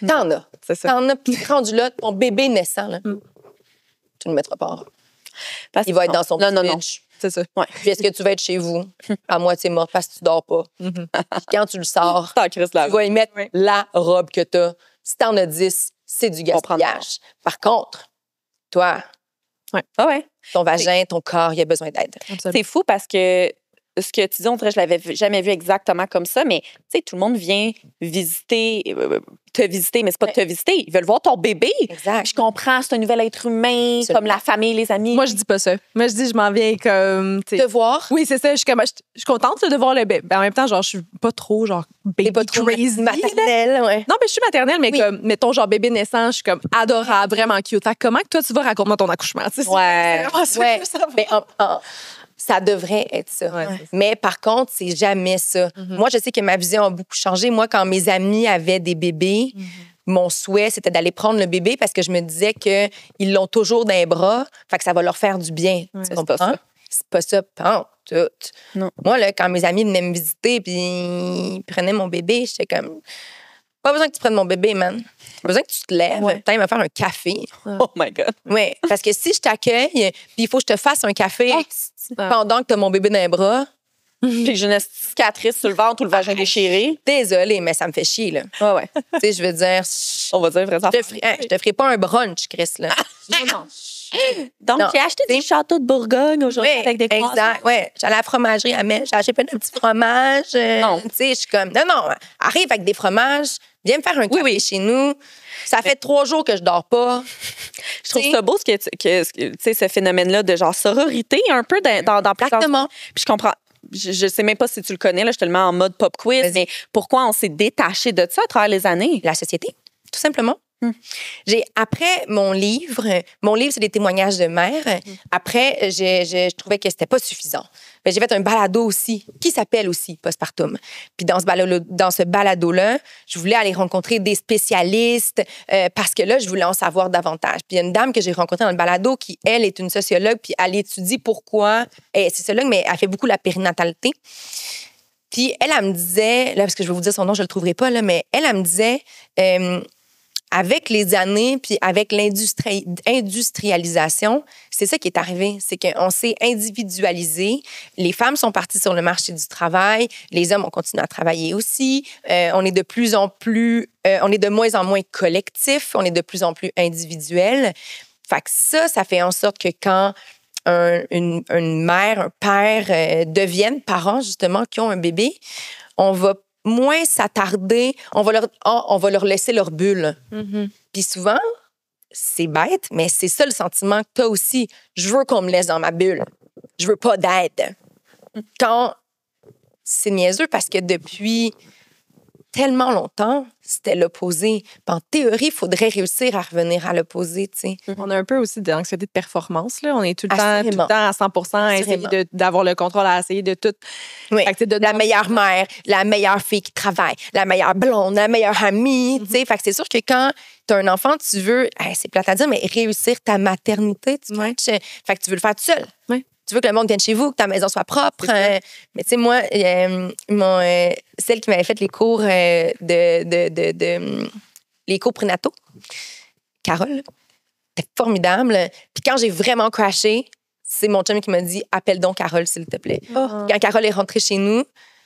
T'en as. C'est ça. T'en as, puis rendu là, ton bébé naissant, là, tu ne le mettras pas. Il va être dans son petit pitch. C'est ça. Ouais. Puis est-ce que tu vas être chez vous à moitié morte parce que tu dors pas? Puis quand tu le sors, tu vas y mettre la robe que t'as. Si t'en as 10, c'est du gaspillage. Par contre, toi, ton vagin, ton corps, il a besoin d'aide. C'est fou parce que ce que tu dis, on dirait que je l'avais jamais vu exactement comme ça, mais tu sais, tout le monde vient visiter, te visiter, mais c'est pas de te visiter. Ils veulent voir ton bébé. Exact. Je comprends, c'est un nouvel être humain, comme la famille, les amis. Moi, je dis pas ça. Moi, je dis, je m'en viens comme. Te voir. Oui, c'est ça. Je suis contente de voir le bébé. Ben, en même temps, genre, je suis pas trop, genre, baby pas trop crazy. maternelle, ouais. Non, mais je suis maternelle, mais comme, mettons, genre, bébé naissant, je suis comme adorable, vraiment cute. Fait que comment que toi, tu vas raconter ton accouchement? Tu sais, Ouais. C'est vraiment ça que je veux savoir. Mais ça devrait être ça. Ouais, c'est ça. Mais par contre, c'est jamais ça. Moi, je sais que ma vision a beaucoup changé. Moi, quand mes amis avaient des bébés, mon souhait, c'était d'aller prendre le bébé parce que je me disais qu'ils l'ont toujours dans les bras, fait que ça va leur faire du bien. Tu comprends? C'est pas ça, pas tout. Non. Moi, là, quand mes amis venaient me visiter puis ils prenaient mon bébé, j'étais comme... Pas besoin que tu prennes mon bébé, man. Pas besoin que tu te lèves. Peut-être me faire un café. Oh my God. Oui, parce que si je t'accueille, puis il faut que je te fasse un café pendant que tu as mon bébé dans les bras, Puis que j'ai une cicatrice sur le ventre ou le vagin déchiré. désolée, mais ça me fait chier, là. Ouais. Tu sais, je veux dire, On va dire vrai je te ferai pas un brunch, Chris, là. Non. Donc, Non. j'ai acheté des châteaux de Bourgogne aujourd'hui avec des croissants. exact. Ouais, j'allais à la fromagerie à Metz, j'ai acheté plein de petits fromages. Non. Tu sais, je suis comme, non, arrive avec des fromages, viens me faire un café chez nous. Ça fait 3 jours que je dors pas. Je trouve ça beau, tu sais, ce phénomène-là de genre sororité, un peu dans plusieurs... Exactement. Puis je comprends. Je sais même pas si tu le connais, là, je te le mets en mode pop quiz, mais pourquoi on s'est détaché de ça à travers les années? La société, tout simplement. Après mon livre, c'est des témoignages de mères. Après, je trouvais que c'était pas suffisant. J'ai fait un balado aussi, qui s'appelle aussi Postpartum. Puis dans ce balado-là, je voulais aller rencontrer des spécialistes parce que là, je voulais en savoir davantage. Puis il y a une dame que j'ai rencontrée dans le balado qui, elle, est une sociologue, puis elle étudie pourquoi... Elle est sociologue, mais elle fait beaucoup la périnatalité. Puis elle me disait, là, parce que je vais vous dire son nom, je le trouverai pas, là, mais elle me disait... avec les années, puis avec l'industrialisation, c'est ça qui est arrivé. C'est qu'on s'est individualisé. Les femmes sont parties sur le marché du travail. Les hommes ont continué à travailler aussi. On est de plus en plus... on est de moins en moins collectif. On est de plus en plus individuel. Fait que ça fait en sorte que quand une mère, un père deviennent parents, justement, qui ont un bébé, on va moins s'attarder, on va leur laisser leur bulle. Puis souvent, c'est bête, mais c'est ça le sentiment que tu as aussi. Je veux qu'on me laisse dans ma bulle. Je veux pas d'aide. Quand c'est niaiseux parce que depuis tellement longtemps, c'était l'opposé. Puis en théorie, il faudrait réussir à revenir à l'opposé, tu sais. On a un peu aussi d'anxiété de performance, là. On est tout le temps à 100% à essayer d'avoir le contrôle, à essayer de tout. Oui, la meilleure mère, la meilleure fille qui travaille, la meilleure blonde, la meilleure amie, tu sais. Fait que c'est sûr que quand tu as un enfant, tu veux, c'est plate à dire, mais réussir ta maternité, tu vois. Fait que tu veux le faire tout seul. Oui. Tu veux que le monde vienne chez vous, que ta maison soit propre. Mais tu sais, moi, celle qui m'avait fait les cours les cours prénataux, Carole, c'était formidable. Puis quand j'ai vraiment crashé, c'est mon chum qui m'a dit « Appelle donc Carole, s'il te plaît. » Quand Carole est rentrée chez nous,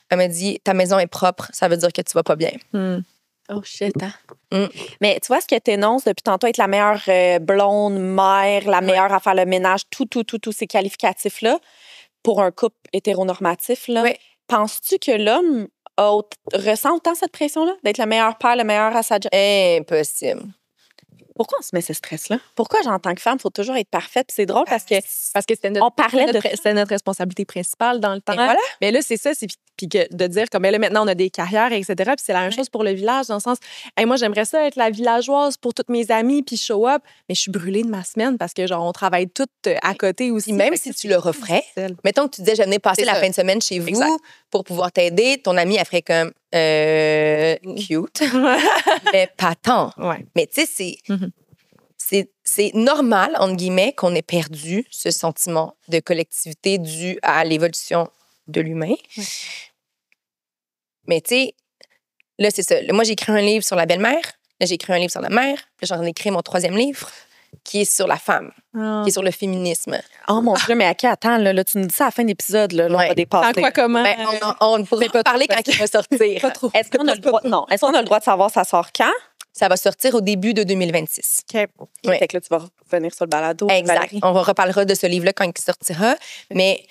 Elle m'a dit, ta maison est propre, ça veut dire que tu vas pas bien. Oh shit, hein? Mm. Mais tu vois, ce que tu énonces depuis tantôt, être la meilleure blonde, mère, la meilleure à faire le ménage, tous ces qualificatifs-là, pour un couple hétéronormatif, là, Oui. penses-tu que l'homme ressent autant cette pression-là, d'être le meilleur père, le meilleur à sa job? Impossible. Pourquoi on se met ce stress-là? Pourquoi, en tant que femme, il faut toujours être parfaite? Puis c'est drôle parce que c'était on parlait de... c'était notre responsabilité principale dans le temps. Et voilà. Mais là, c'est ça, puis de dire comme là, maintenant, on a des carrières, etc. Puis c'est la même chose pour le village, dans le sens, hey, moi, j'aimerais ça être la villageoise pour toutes mes amies, puis show up, mais je suis brûlée de ma semaine parce que, genre, on travaille toutes à côté aussi. Puis même Fait si que tu le referais, difficile. mettons que tu disais, j'aimerais passer C'est la ça. fin de semaine chez vous Exact. pour pouvoir t'aider, ton amie, elle ferait comme, cute, mais pas tant. Ouais. Mais tu sais, Mhm. c'est normal, entre guillemets, qu'on ait perdu ce sentiment de collectivité dû à l'évolution de l'humain. Ouais. Mais tu sais, là, c'est ça. Là, moi, j'ai écrit un livre sur la belle-mère. Là, j'ai écrit un livre sur la mère. Là, j'ai en train d'écrire mon 3e livre qui est sur la femme, qui est sur le féminisme. Oh mon Dieu, mais attends, là, tu nous dis ça à la fin de l'épisode, là, on Ouais. va dépasser. En quoi, comment? Ben, on pourra pas parler trop quand il va sortir. Pas trop. Est-ce qu'on a le droit... Non. Est-ce qu'on a le droit de savoir ça sort quand? Ça va sortir au début de 2026. OK. Ouais. Fait que là, tu vas revenir sur le balado. Exact. Valérie. On reparlera de ce livre-là quand il sortira. Mais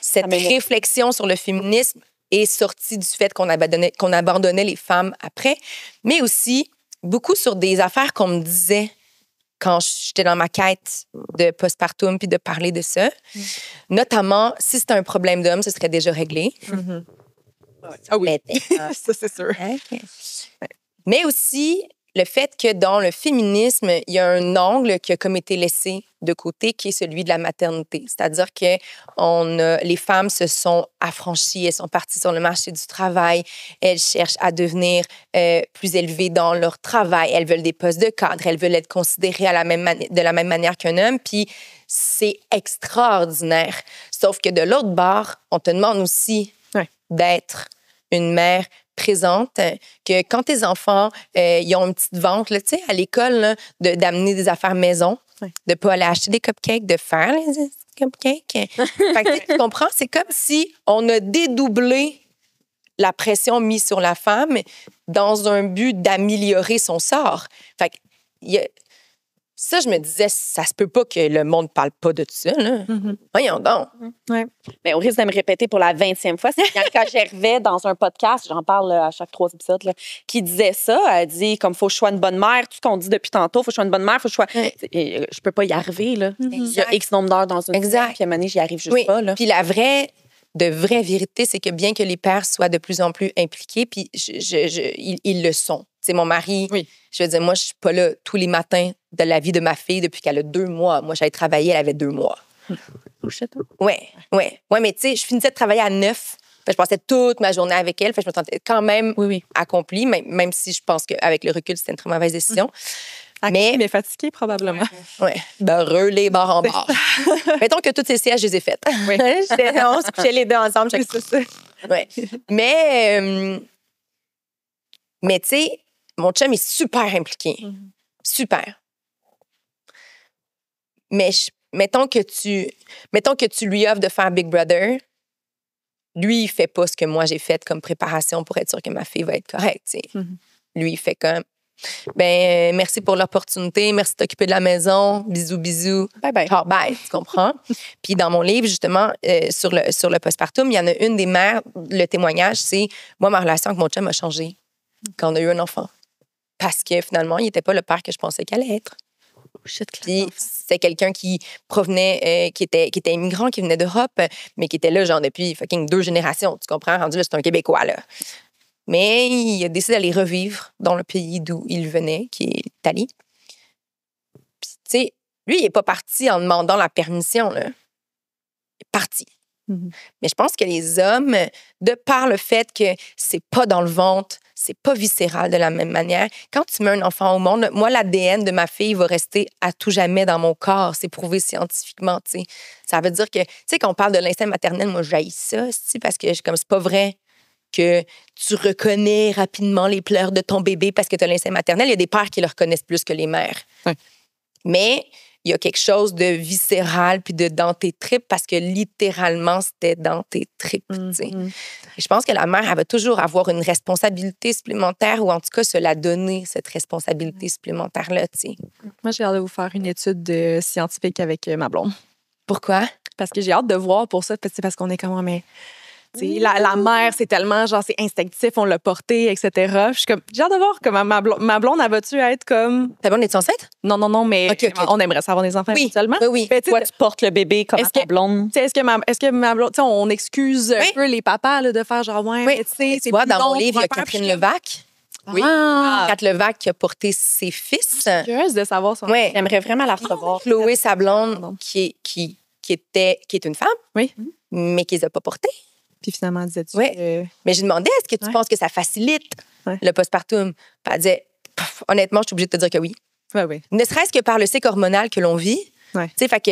cette m'énerve. réflexion sur le féminisme est sortie du fait qu'on abandonnait les femmes après, mais aussi beaucoup sur des affaires qu'on me disait quand j'étais dans ma quête de postpartum puis de parler de ça. Notamment, si c'était un problème d'homme, ce serait déjà réglé. Ah oui. Ça, c'est sûr. Mais aussi le fait que dans le féminisme, il y a un angle qui a comme été laissé de côté, qui est celui de la maternité. C'est-à-dire que les femmes se sont affranchies, elles sont parties sur le marché du travail, elles cherchent à devenir plus élevées dans leur travail, elles veulent des postes de cadre, elles veulent être considérées de la même manière qu'un homme, puis c'est extraordinaire. Sauf que de l'autre bord, on te demande aussi d'être une mère présente, que quand tes enfants ils ont une petite vente là, tu sais, à l'école, là, d'amener des affaires maison, de ne pas aller acheter des cupcakes, de faire les cupcakes. Fait que, tu comprends? C'est comme si on a dédoublé la pression mise sur la femme dans un but d'améliorer son sort. Fait que, ça, je me disais, ça se peut pas que le monde ne parle pas de ça. Là. Voyons donc. Mais on risque de me répéter pour la 20e fois. C'est Bianca Gervais, dans un podcast, j'en parle à chaque 3 épisodes, là, qui disait ça. Elle dit, comme, faut que je sois une bonne mère. Tout ce qu'on dit depuis tantôt, faut que je sois une bonne mère, faut que je sois... Et, je peux pas y arriver, là. Il y a X nombre d'heures dans une semaine, puis à un moment donné, j'y arrive juste pas, là. Puis la vraie vérité, c'est que bien que les pères soient de plus en plus impliqués, puis ils le sont. C'est mon mari. Je veux dire, moi, je suis pas là tous les matins de la vie de ma fille depuis qu'elle a 2 mois. Moi, j'allais travailler, elle avait 2 mois. Ouais, mais tu sais, je finissais de travailler à 9. Fait que je passais toute ma journée avec elle. Fait que je me sentais quand même accomplie, même si je pense qu'avec le recul, c'était une très mauvaise décision. Mais fatiguée, probablement. Ouais. Beurreux, les barres en barre. Mettons que toutes ces sièges, je les ai faites. Oui. On se couchait les deux ensemble. C'est ça. Ouais. Mais tu sais, mon chum est super impliqué. Super. Mais mettons que tu lui offres de faire Big Brother, lui, il fait pas ce que moi j'ai fait comme préparation pour être sûr que ma fille va être correcte. Tu sais. Lui, il fait comme, merci pour l'opportunité, merci de t'occuper de la maison, bisous, bisous, Bye. ciao, bye, tu comprends? Puis dans mon livre, justement, sur le postpartum, il y en a une des mères, le témoignage, c'est, moi, ma relation avec mon chum a changé quand on a eu un enfant. Parce que finalement, il n'était pas le père que je pensais qu'il allait être. Puis c'était quelqu'un qui provenait, qui était immigrant, qui venait d'Europe, mais qui était là, genre, depuis fucking 2 générations, tu comprends? Rendu là, c'est un Québécois, là. Mais il a décidé d'aller revivre dans le pays d'où il venait, qui est l'Italie. Puis, tu sais, lui, il n'est pas parti en demandant la permission, là. Il est parti. Mais je pense que les hommes, de par le fait que c'est pas dans le ventre, c'est pas viscéral de la même manière. Quand tu mets un enfant au monde, moi, l'ADN de ma fille va rester à tout jamais dans mon corps. C'est prouvé scientifiquement, tu sais. Ça veut dire que, tu sais, quand on parle de l'instinct maternel, moi, j'haïs ça, parce que comme c'est pas vrai que tu reconnais rapidement les pleurs de ton bébé parce que tu as l'instinct maternel. Il y a des pères qui le reconnaissent plus que les mères. Mais il y a quelque chose de viscéral puis de dans tes tripes parce que littéralement, c'était dans tes tripes. Tu sais. Et je pense que la mère, elle va toujours avoir une responsabilité supplémentaire ou en tout cas se la donner, cette responsabilité supplémentaire-là. Tu sais. Moi, j'ai hâte de vous faire une étude scientifique avec ma blonde. Pourquoi? Parce que j'ai hâte de voir pour ça, parce qu'on est comme, mais tu sais, la mère, c'est tellement, genre, c'est instinctif, on l'a porté, etc. Je suis comme, j'ai hâte de voir comment ma blonde, elle va-tu être comme. Ta blonde est enceinte? Non, mais Ok. on aimerait savoir des enfants éventuellement. Oui. Mais, Toi, tu portes le bébé comme ta blonde. Est-ce que ma blonde, tu sais, on excuse un peu les papas là, de faire genre, mais tu sais, tu vois, dans mon livre, il y a Catherine Levac. Oui. Kat Levac qui a porté ses fils. Je suis curieuse de savoir ça. Oui. J'aimerais vraiment la recevoir. Chloé, sa blonde, qui est une femme, Oui. mais qui les a pas portés. Puis finalement, disais-tu. Oui. Mais je demandais, est-ce que tu penses que ça facilite le postpartum? Puis elle disait, honnêtement, je suis obligée de te dire que oui. Oui. Ne serait-ce que par le cycle hormonal que l'on vit. Ouais. Tu sais, fait que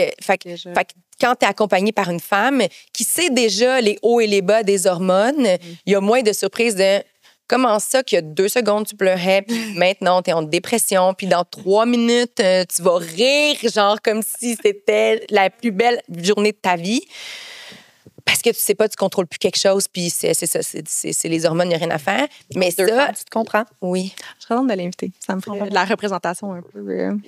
quand tu es accompagnée par une femme qui sait déjà les hauts et les bas des hormones, il y a moins de surprises de comment ça qu'il y a 2 secondes, tu pleurais, puis maintenant, tu es en dépression, puis dans 3 minutes, tu vas rire, genre comme si c'était la plus belle journée de ta vie. Parce que tu sais pas, tu contrôles plus quelque chose, puis c'est ça, c'est les hormones, il n'y a rien à faire. Mais ça, tu te comprends? oui. Je serais contente de l'inviter. Ça me ferait de la représentation un peu.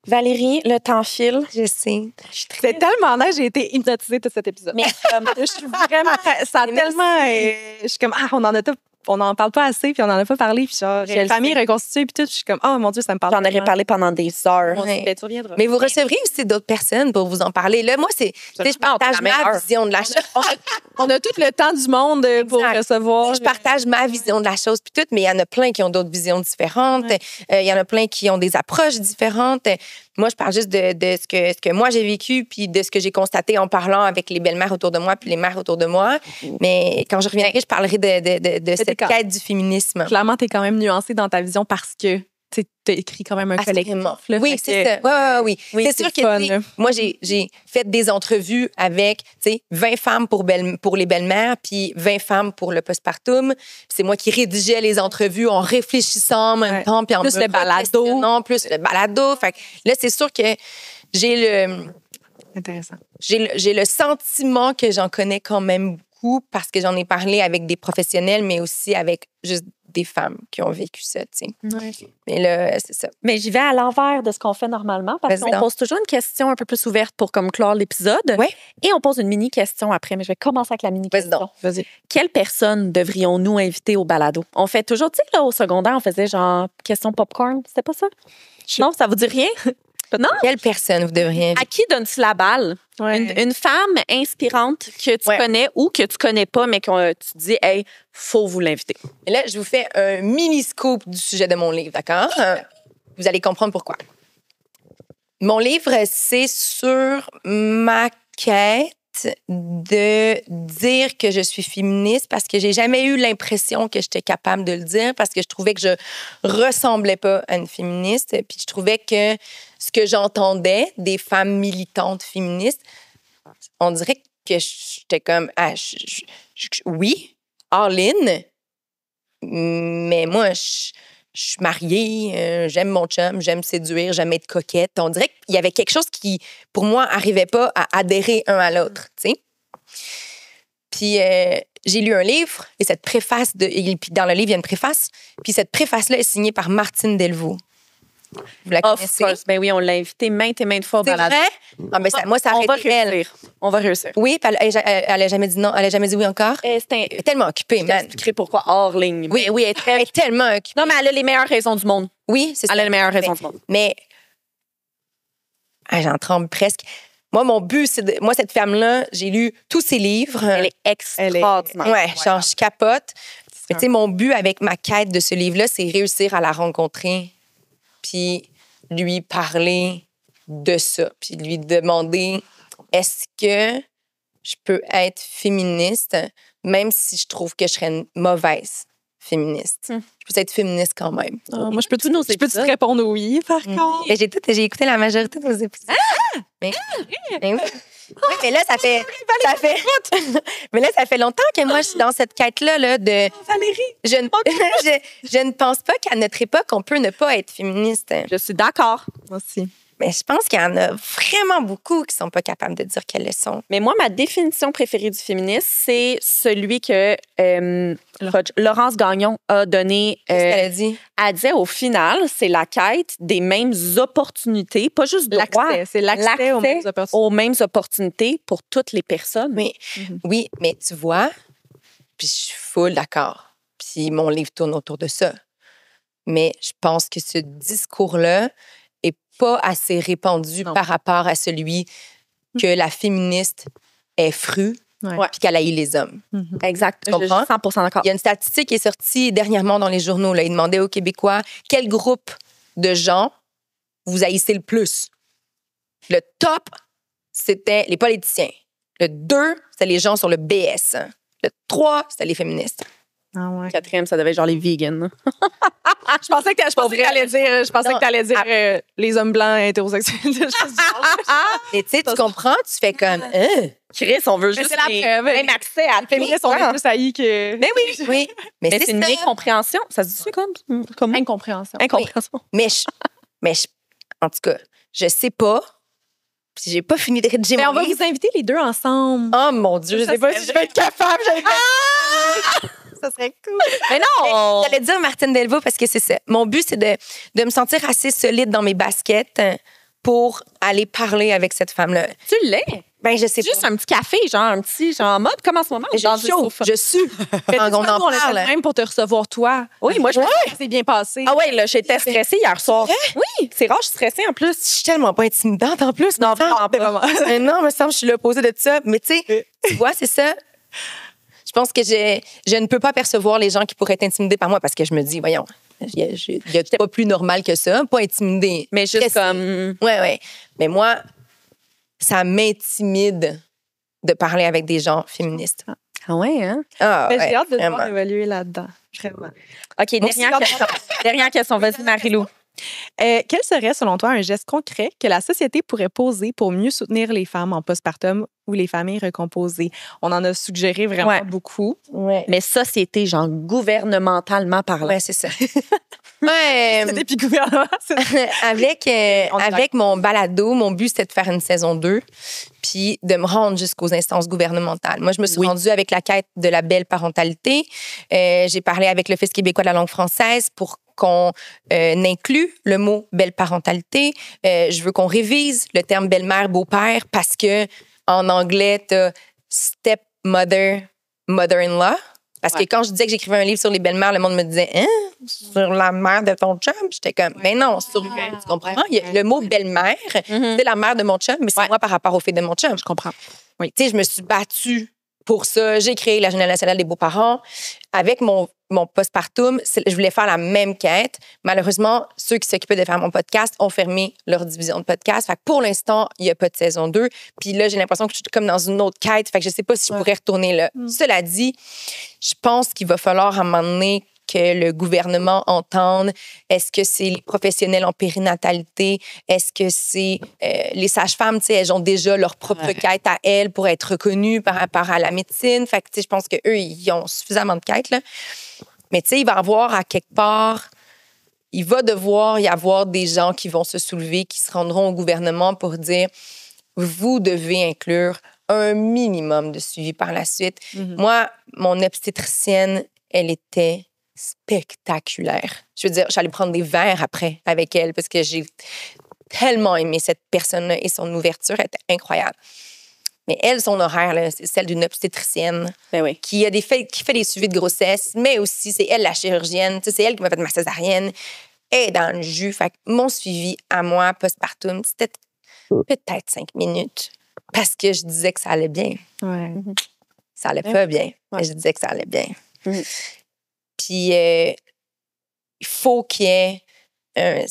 Valérie, le temps file. Je sais. C'est tellement nice, j'ai été hypnotisée de cet épisode. Mais je suis vraiment. Ça a tellement. Je suis comme, on n'en parle pas assez, puis on n'en a pas parlé, puis genre, famille reconstituée, puis tout. Je suis comme, oh mon Dieu, ça me parle. j'en aurais parlé pendant des heures. Ouais. Ben, tu reviendras. Mais vous recevrez aussi d'autres personnes pour vous en parler. Là, moi, je partage ma vision de la chose. On a tout le temps du monde pour recevoir. Je partage ma vision de la chose, puis tout, mais il y en a plein qui ont d'autres visions différentes. Il y en a plein qui ont des approches différentes. Moi, je parle juste de ce que moi, j'ai vécu, puis de ce que j'ai constaté en parlant avec les belles-mères autour de moi, puis les mères autour de moi. Mais quand je reviendrai, je parlerai de cette quête du féminisme. Clairement, tu es quand même nuancée dans ta vision parce que tu as écrit quand même un collectif. Là, oui, c'est ça. Oui. C'est sûr que fun, moi, j'ai fait des entrevues avec 20 femmes pour les belles-mères, puis 20 femmes pour le postpartum. C'est moi qui rédigeais les entrevues en réfléchissant en même temps, puis en plus le balado. Non, plus le balado. Fait que là, c'est sûr que j'ai Intéressant. J'ai le sentiment que j'en connais quand même beaucoup parce que j'en ai parlé avec des professionnels, mais aussi avec juste des femmes qui ont vécu ça, tu sais. Ouais. Mais là, c'est ça. Mais j'y vais à l'envers de ce qu'on fait normalement parce Vas-y qu'on donc. pose toujours une question un peu plus ouverte pour comme clore l'épisode. Ouais. Et on pose une mini-question après, mais je vais commencer avec la Vas-y mini-question. donc. Vas-y. Quelle personne devrions-nous inviter au balado? On fait toujours, tu sais, là, au secondaire, on faisait genre question popcorn. C'était pas ça? Non, ça vous dit rien? Non? Quelle personne vous devriez inviter? À qui donnes-tu la balle? Ouais. Une femme inspirante que tu connais ou que tu connais pas, mais que tu dis, hey, faut vous l'inviter. Et là, je vous fais un mini scoop du sujet de mon livre, d'accord? Vous allez comprendre pourquoi. Mon livre, c'est sur ma quête de dire que je suis féministe parce que j'ai jamais eu l'impression que j'étais capable de le dire parce que je trouvais que je ressemblais pas à une féministe puis je trouvais que ce que j'entendais des femmes militantes féministes, on dirait que j'étais comme oui, all in, mais moi je suis mariée, j'aime mon chum, j'aime séduire, j'aime être coquette. On dirait qu'il y avait quelque chose qui, pour moi, n'arrivait pas à adhérer un à l'autre, tu sais. Puis j'ai lu un livre, et cette préface, puis dans le livre, il y a une préface, puis cette préface-là est signée par Martine Delvaux. Vous la Of connaissez? course. Ben oui, on l'a invitée maintes et maintes fois au C'est balado. vrai? Ah, ben moi, ça On va aurait été elle. réussir. On va réussir. Oui, puis elle a jamais dit non, elle a jamais dit oui encore. Elle est tellement occupée, Je man. t'expliquerai pourquoi hors ligne. Oui, oui, elle est tellement occupée. Non, mais elle a les meilleures raisons du monde. Oui, c'est ça. Elle a les meilleures raisons du monde. Mais j'en tremble presque. Moi, mon but, c'est moi, cette femme-là, j'ai lu tous ses livres. Elle est extraordinaire. Ouais, genre, je capote. Mais tu sais, mon but avec ma quête de ce livre-là, c'est réussir à la rencontrer, puis lui parler de ça, puis lui demander est-ce que je peux être féministe, même si je trouve que je serais une mauvaise féministe. Je peux être féministe quand même. Moi, je peux te répondre oui, par contre. Et j'ai écouté la majorité de vos épisodes. Mais oui. Oui, mais là, ça fait mais là, ça fait longtemps que moi, je suis dans cette quête-là là, de... Valérie! Je ne pense pas qu'à notre époque, on peut ne pas être féministe. Je suis d'accord. Moi aussi. Mais je pense qu'il y en a vraiment beaucoup qui sont pas capables de dire qu'elles le sont. Mais moi, ma définition préférée du féminisme, c'est celui que Laurence Gagnon a donné. Qu'est-ce qu'elle a dit? Elle disait, au final, c'est la quête des mêmes opportunités, pas juste droit. L'accès, c'est l'accès aux mêmes opportunités pour toutes les personnes. Mais, oui, mais tu vois, puis je suis full d'accord. Puis mon livre tourne autour de ça. Mais je pense que ce discours-là est pas assez répandu par rapport à celui que la féministe est frue puis qu'elle haït les hommes. Exact. Tu comprends? Je suis 100% d'accord. Il y a une statistique qui est sortie dernièrement dans les journaux. Là. Ils demandaient aux Québécois quel groupe de gens vous haïssez le plus. Le top, c'était les politiciens. Le 2, c'était les gens sur le BS. Le 3, c'était les féministes. Ah ouais. 4e, ça devait être genre les vegans. Je pensais que t'allais dire les hommes blancs hétérosexuels. Mais tu sais, tu comprends? Tu fais comme... Chris, on veut juste c'est la preuve. même accès à Les féministes sont plus haïs que... Mais oui, oui. Mais c'est une incompréhension. Ça se dit comme Incompréhension. incompréhension. En tout cas, je sais pas. Puis j'ai pas fini de rédiger Mais mon on va livre. vous inviter les deux ensemble. Oh mon Dieu, je sais pas si je vais être capable. Ça serait cool. Mais non! J'allais dire Martine Delvaux parce que c'est ça. Mon but, c'est de me sentir assez solide dans mes baskets pour aller parler avec cette femme-là. Tu l'es. Ben, je sais Juste pas. un petit café, genre un petit, genre en mode comme en ce moment. Je dans une chauffe, sofa. je suis. Quand on en On était parle. même pour te recevoir, toi. Oui, moi, je C'est bien passé. Ah ouais, là, j'étais stressée hier soir. Oui, c'est rare, je suis stressée en plus. Je suis tellement pas intimidante en plus. Non, me semble. vraiment pas. Non, me semble que je suis l'opposé de ça. Mais tu sais, tu vois, c'est ça. Je pense que je ne peux pas percevoir les gens qui pourraient être intimidés par moi parce que je me dis, voyons, il y a pas plus normal que ça, pas intimidé. Mais juste Stressé. comme... Ouais. Mais moi, ça m'intimide de parler avec des gens féministes. Ah ouais, hein? Ah, Mais j'ai hâte de te vraiment. voir évaluer là-dedans. Vraiment. OK, dernière question. Vas-y, Marie-Lou. Quel serait, selon toi, un geste concret que la société pourrait poser pour mieux soutenir les femmes en postpartum ou les familles recomposées? On en a suggéré vraiment beaucoup. Ouais. Mais société, genre gouvernementalement parlant. Ouais, c'est ça. Ouais. C'était puis gouvernement. Avec mon balado, mon but, c'était de faire une saison 2 puis de me rendre jusqu'aux instances gouvernementales. Moi, je me suis rendue avec la quête de la belle parentalité. J'ai parlé avec l'Office québécois de la langue française pour qu'on inclue le mot belle parentalité. Je veux qu'on révise le terme belle-mère, beau-père parce que en anglais, t'as stepmother, mother-in-law. Parce que quand je disais que j'écrivais un livre sur les belles-mères, le monde me disait « Hein? Sur la mère de ton chum? » J'étais comme « Mais non, sur... tu comprends? Il y a le mot belle-mère, c'est la mère de mon chum, mais c'est moi par rapport aux filles de mon chum. » Je comprends. Oui. Tu sais, je me suis battue pour ça. J'ai créé la Journée nationale des beaux-parents. Avec mon postpartum, je voulais faire la même quête. Malheureusement, ceux qui s'occupaient de faire mon podcast ont fermé leur division de podcast. Fait que pour l'instant, il n'y a pas de saison 2. Puis là, j'ai l'impression que je suis comme dans une autre quête. Fait que je ne sais pas si je pourrais retourner là. Cela dit, je pense qu'il va falloir à un moment donné que le gouvernement entende. Est-ce que c'est les professionnels en périnatalité? Est-ce que c'est les sages-femmes? Tu sais, elles ont déjà leur propre quête à elles pour être reconnues par rapport à la médecine. Fait que, tu sais, je pense qu'eux, ils ont suffisamment de quêtes, là. Mais tu sais, il va y avoir à quelque part, il va devoir y avoir des gens qui vont se soulever, qui se rendront au gouvernement pour dire, vous devez inclure un minimum de suivi par la suite. Moi, mon obstétricienne, elle était spectaculaire. Je veux dire, j'allais prendre des verres après avec elle parce que j'ai tellement aimé cette personne-là et son ouverture était incroyable. Mais elle, son horaire, là, c'est celle d'une obstétricienne qui fait des suivis de grossesse, mais aussi, c'est elle la chirurgienne. Tu sais, c'est elle qui m'a fait ma césarienne. Elle est dans le jus. Fait que mon suivi à moi, postpartum, c'était peut-être 5 minutes parce que je disais que ça allait bien. Ouais. Ça allait pas bien, mais je disais que ça allait bien. Puis, il faut qu'il y ait...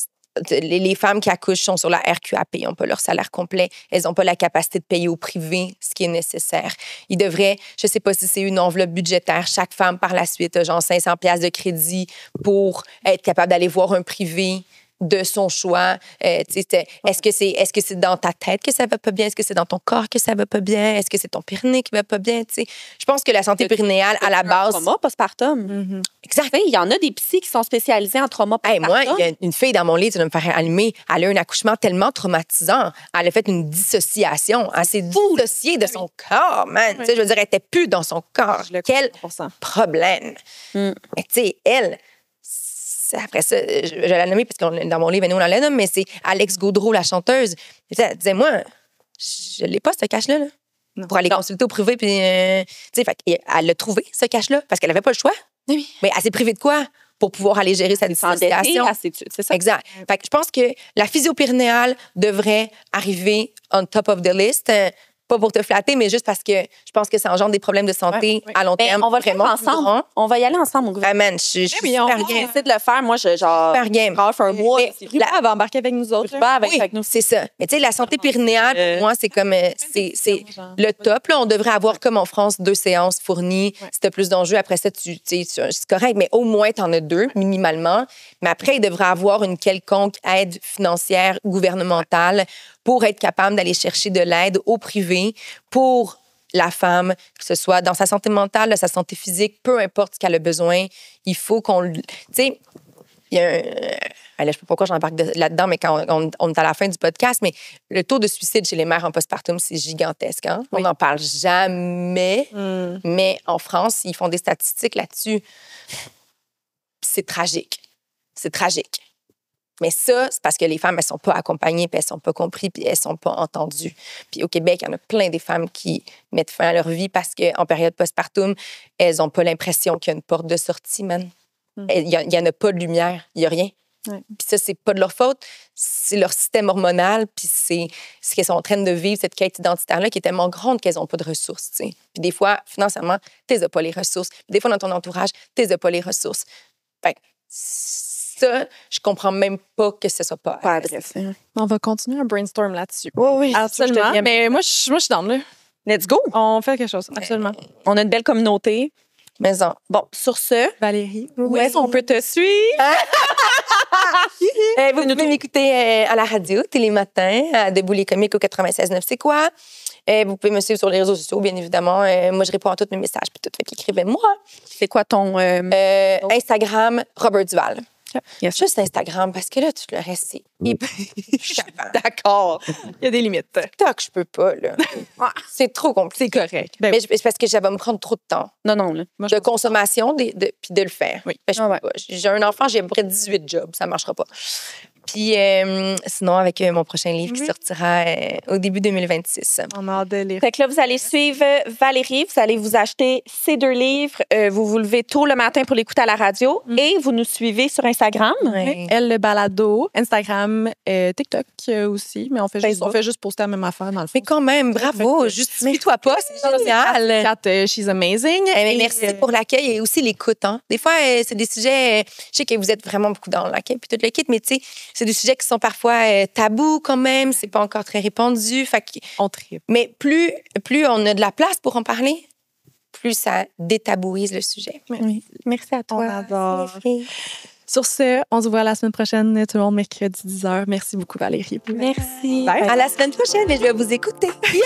les femmes qui accouchent sont sur la RQAP, ils n'ont pas leur salaire complet, elles n'ont pas la capacité de payer au privé ce qui est nécessaire. Ils devraient, je ne sais pas si c'est une enveloppe budgétaire, chaque femme par la suite a genre 500$ de crédit pour être capable d'aller voir un privé de son choix. Est-ce que c'est dans ta tête que ça va pas bien? Est-ce que c'est dans ton corps que ça va pas bien? Est-ce que c'est ton périnée qui va pas bien? T'sais? Je pense que la santé périnéale, à la base... Trauma postpartum. Exact. Il y en a des psys qui sont spécialisés en trauma postpartum. Moi, il y a une fille dans mon lit, tu vas me faire allumer. Elle a eu un accouchement tellement traumatisant. Elle a fait une dissociation. Elle s'est dissociée de son corps, man. Je veux dire, elle n'était plus dans son corps. Quel problème. Mais tu sais, elle... Après ça, je l'ai nommée parce que dans mon livre, nous, on la nomme, mais c'est Alex Gaudreau, la chanteuse. Elle disait, moi, je l'ai pas, ce cash-là, là, pour aller consulter au privé. Puis, elle l'a trouvé, ce cash-là, parce qu'elle n'avait pas le choix. Oui. Mais elle s'est privée de quoi pour pouvoir aller gérer sa dissociation? C'est ça. Exact. Fait que je pense que la physio-périnéale devrait arriver on top of the list. Pas pour te flatter, mais juste parce que je pense que ça engendre des problèmes de santé à long terme. On va le faire ensemble. On va y aller ensemble au gouvernement. Amen, je suis super game. On essaie de le faire. Moi, super game. Un mois. Ruba va embarquer avec nous autres. Avec nous. C'est ça. Mais tu sais, la santé périnéale, pour moi, c'est comme c'est le top. Là, on devrait avoir, comme en France, 2 séances fournies. Si tu as plus d'enjeux, après ça, c'est correct, mais au moins, tu en as 2, minimalement. Mais après, il devrait avoir une quelconque aide financière gouvernementale pour être capable d'aller chercher de l'aide au privé pour la femme, que ce soit dans sa santé mentale, sa santé physique, peu importe ce qu'elle a besoin. Il faut qu'on... Tu sais, il y a je ne sais pas pourquoi j'embarque là-dedans, mais quand on est à la fin du podcast, mais le taux de suicide chez les mères en postpartum, c'est gigantesque. Hein? On n'en parle jamais, mais en France, ils font des statistiques là-dessus. C'est tragique. C'est tragique. Mais ça, c'est parce que les femmes, elles sont pas accompagnées, puis elles sont pas comprises, puis elles sont pas entendues. Puis au Québec, il y en a plein des femmes qui mettent fin à leur vie parce qu'en période postpartum, elles ont pas l'impression qu'il y a une porte de sortie, man. Il y en a pas de lumière, il y a rien. Puis ça, c'est pas de leur faute, c'est leur système hormonal, puis c'est ce qu'elles sont en train de vivre, cette quête identitaire-là qui est tellement grande qu'elles ont pas de ressources, tu sais. Puis des fois, financièrement, t'es pas les ressources. Puis des fois, dans ton entourage, t'es pas les ressources. Fait que ça, je comprends même pas que ce soit pas adressé. On va continuer un brainstorm là-dessus. Oui, absolument. Mais moi, je suis down, là. Let's go. On fait quelque chose, absolument. On a une belle communauté. Maison. Bon, sur ce, Valérie, où est-ce qu'on peut te suivre? Vous pouvez m'écouter à la radio, Télématin, à Debout les comiques au 96.9 C'est quoi? Vous pouvez me suivre sur les réseaux sociaux, bien évidemment. Moi, je réponds à tous mes messages, puis tout. Fait qu'écrivez-moi. C'est quoi ton... Instagram, Robert Duval. Yes. Juste Instagram, parce que là, tout le reste, c'est D'accord. Il y a des limites. TikTok, je peux pas, là. C'est trop compliqué. C'est correct. Mais c'est parce que ça va me prendre trop de temps. Non. De consommation, puis de le faire. Oui. Je peux pas. J'ai un enfant, j'ai à peu près 18 jobs. Ça marchera pas. Puis sinon, avec mon prochain livre qui sortira au début 2026. On a hâte de lire. Fait que là, vous allez suivre Valérie, vous allez vous acheter ces 2 livres, vous vous levez tôt le matin pour l'écouter à la radio et vous nous suivez sur Instagram. Ouais. Elle, le balado, Instagram, TikTok aussi, mais on fait juste poster la même affaire dans le fond. Mais quand même, bravo. Justifie-toi pas, c'est génial. Kat, she's amazing. Merci pour l'accueil et aussi l'écoute. Hein. Des fois, c'est des sujets... Je sais que vous êtes vraiment beaucoup dans l'accueil puis tout le kit, mais tu sais, c'est des sujets qui sont parfois tabous quand même. C'est pas encore très répandu. Fait que, on tripe. mais plus on a de la place pour en parler, plus ça détabouise le sujet. Oui. Merci à toi. On adore. Sur ce, on se voit la semaine prochaine, tout le monde, mercredi 10h. Merci beaucoup, Valérie. Merci. Bye. À la semaine prochaine et je vais vous écouter. Yay!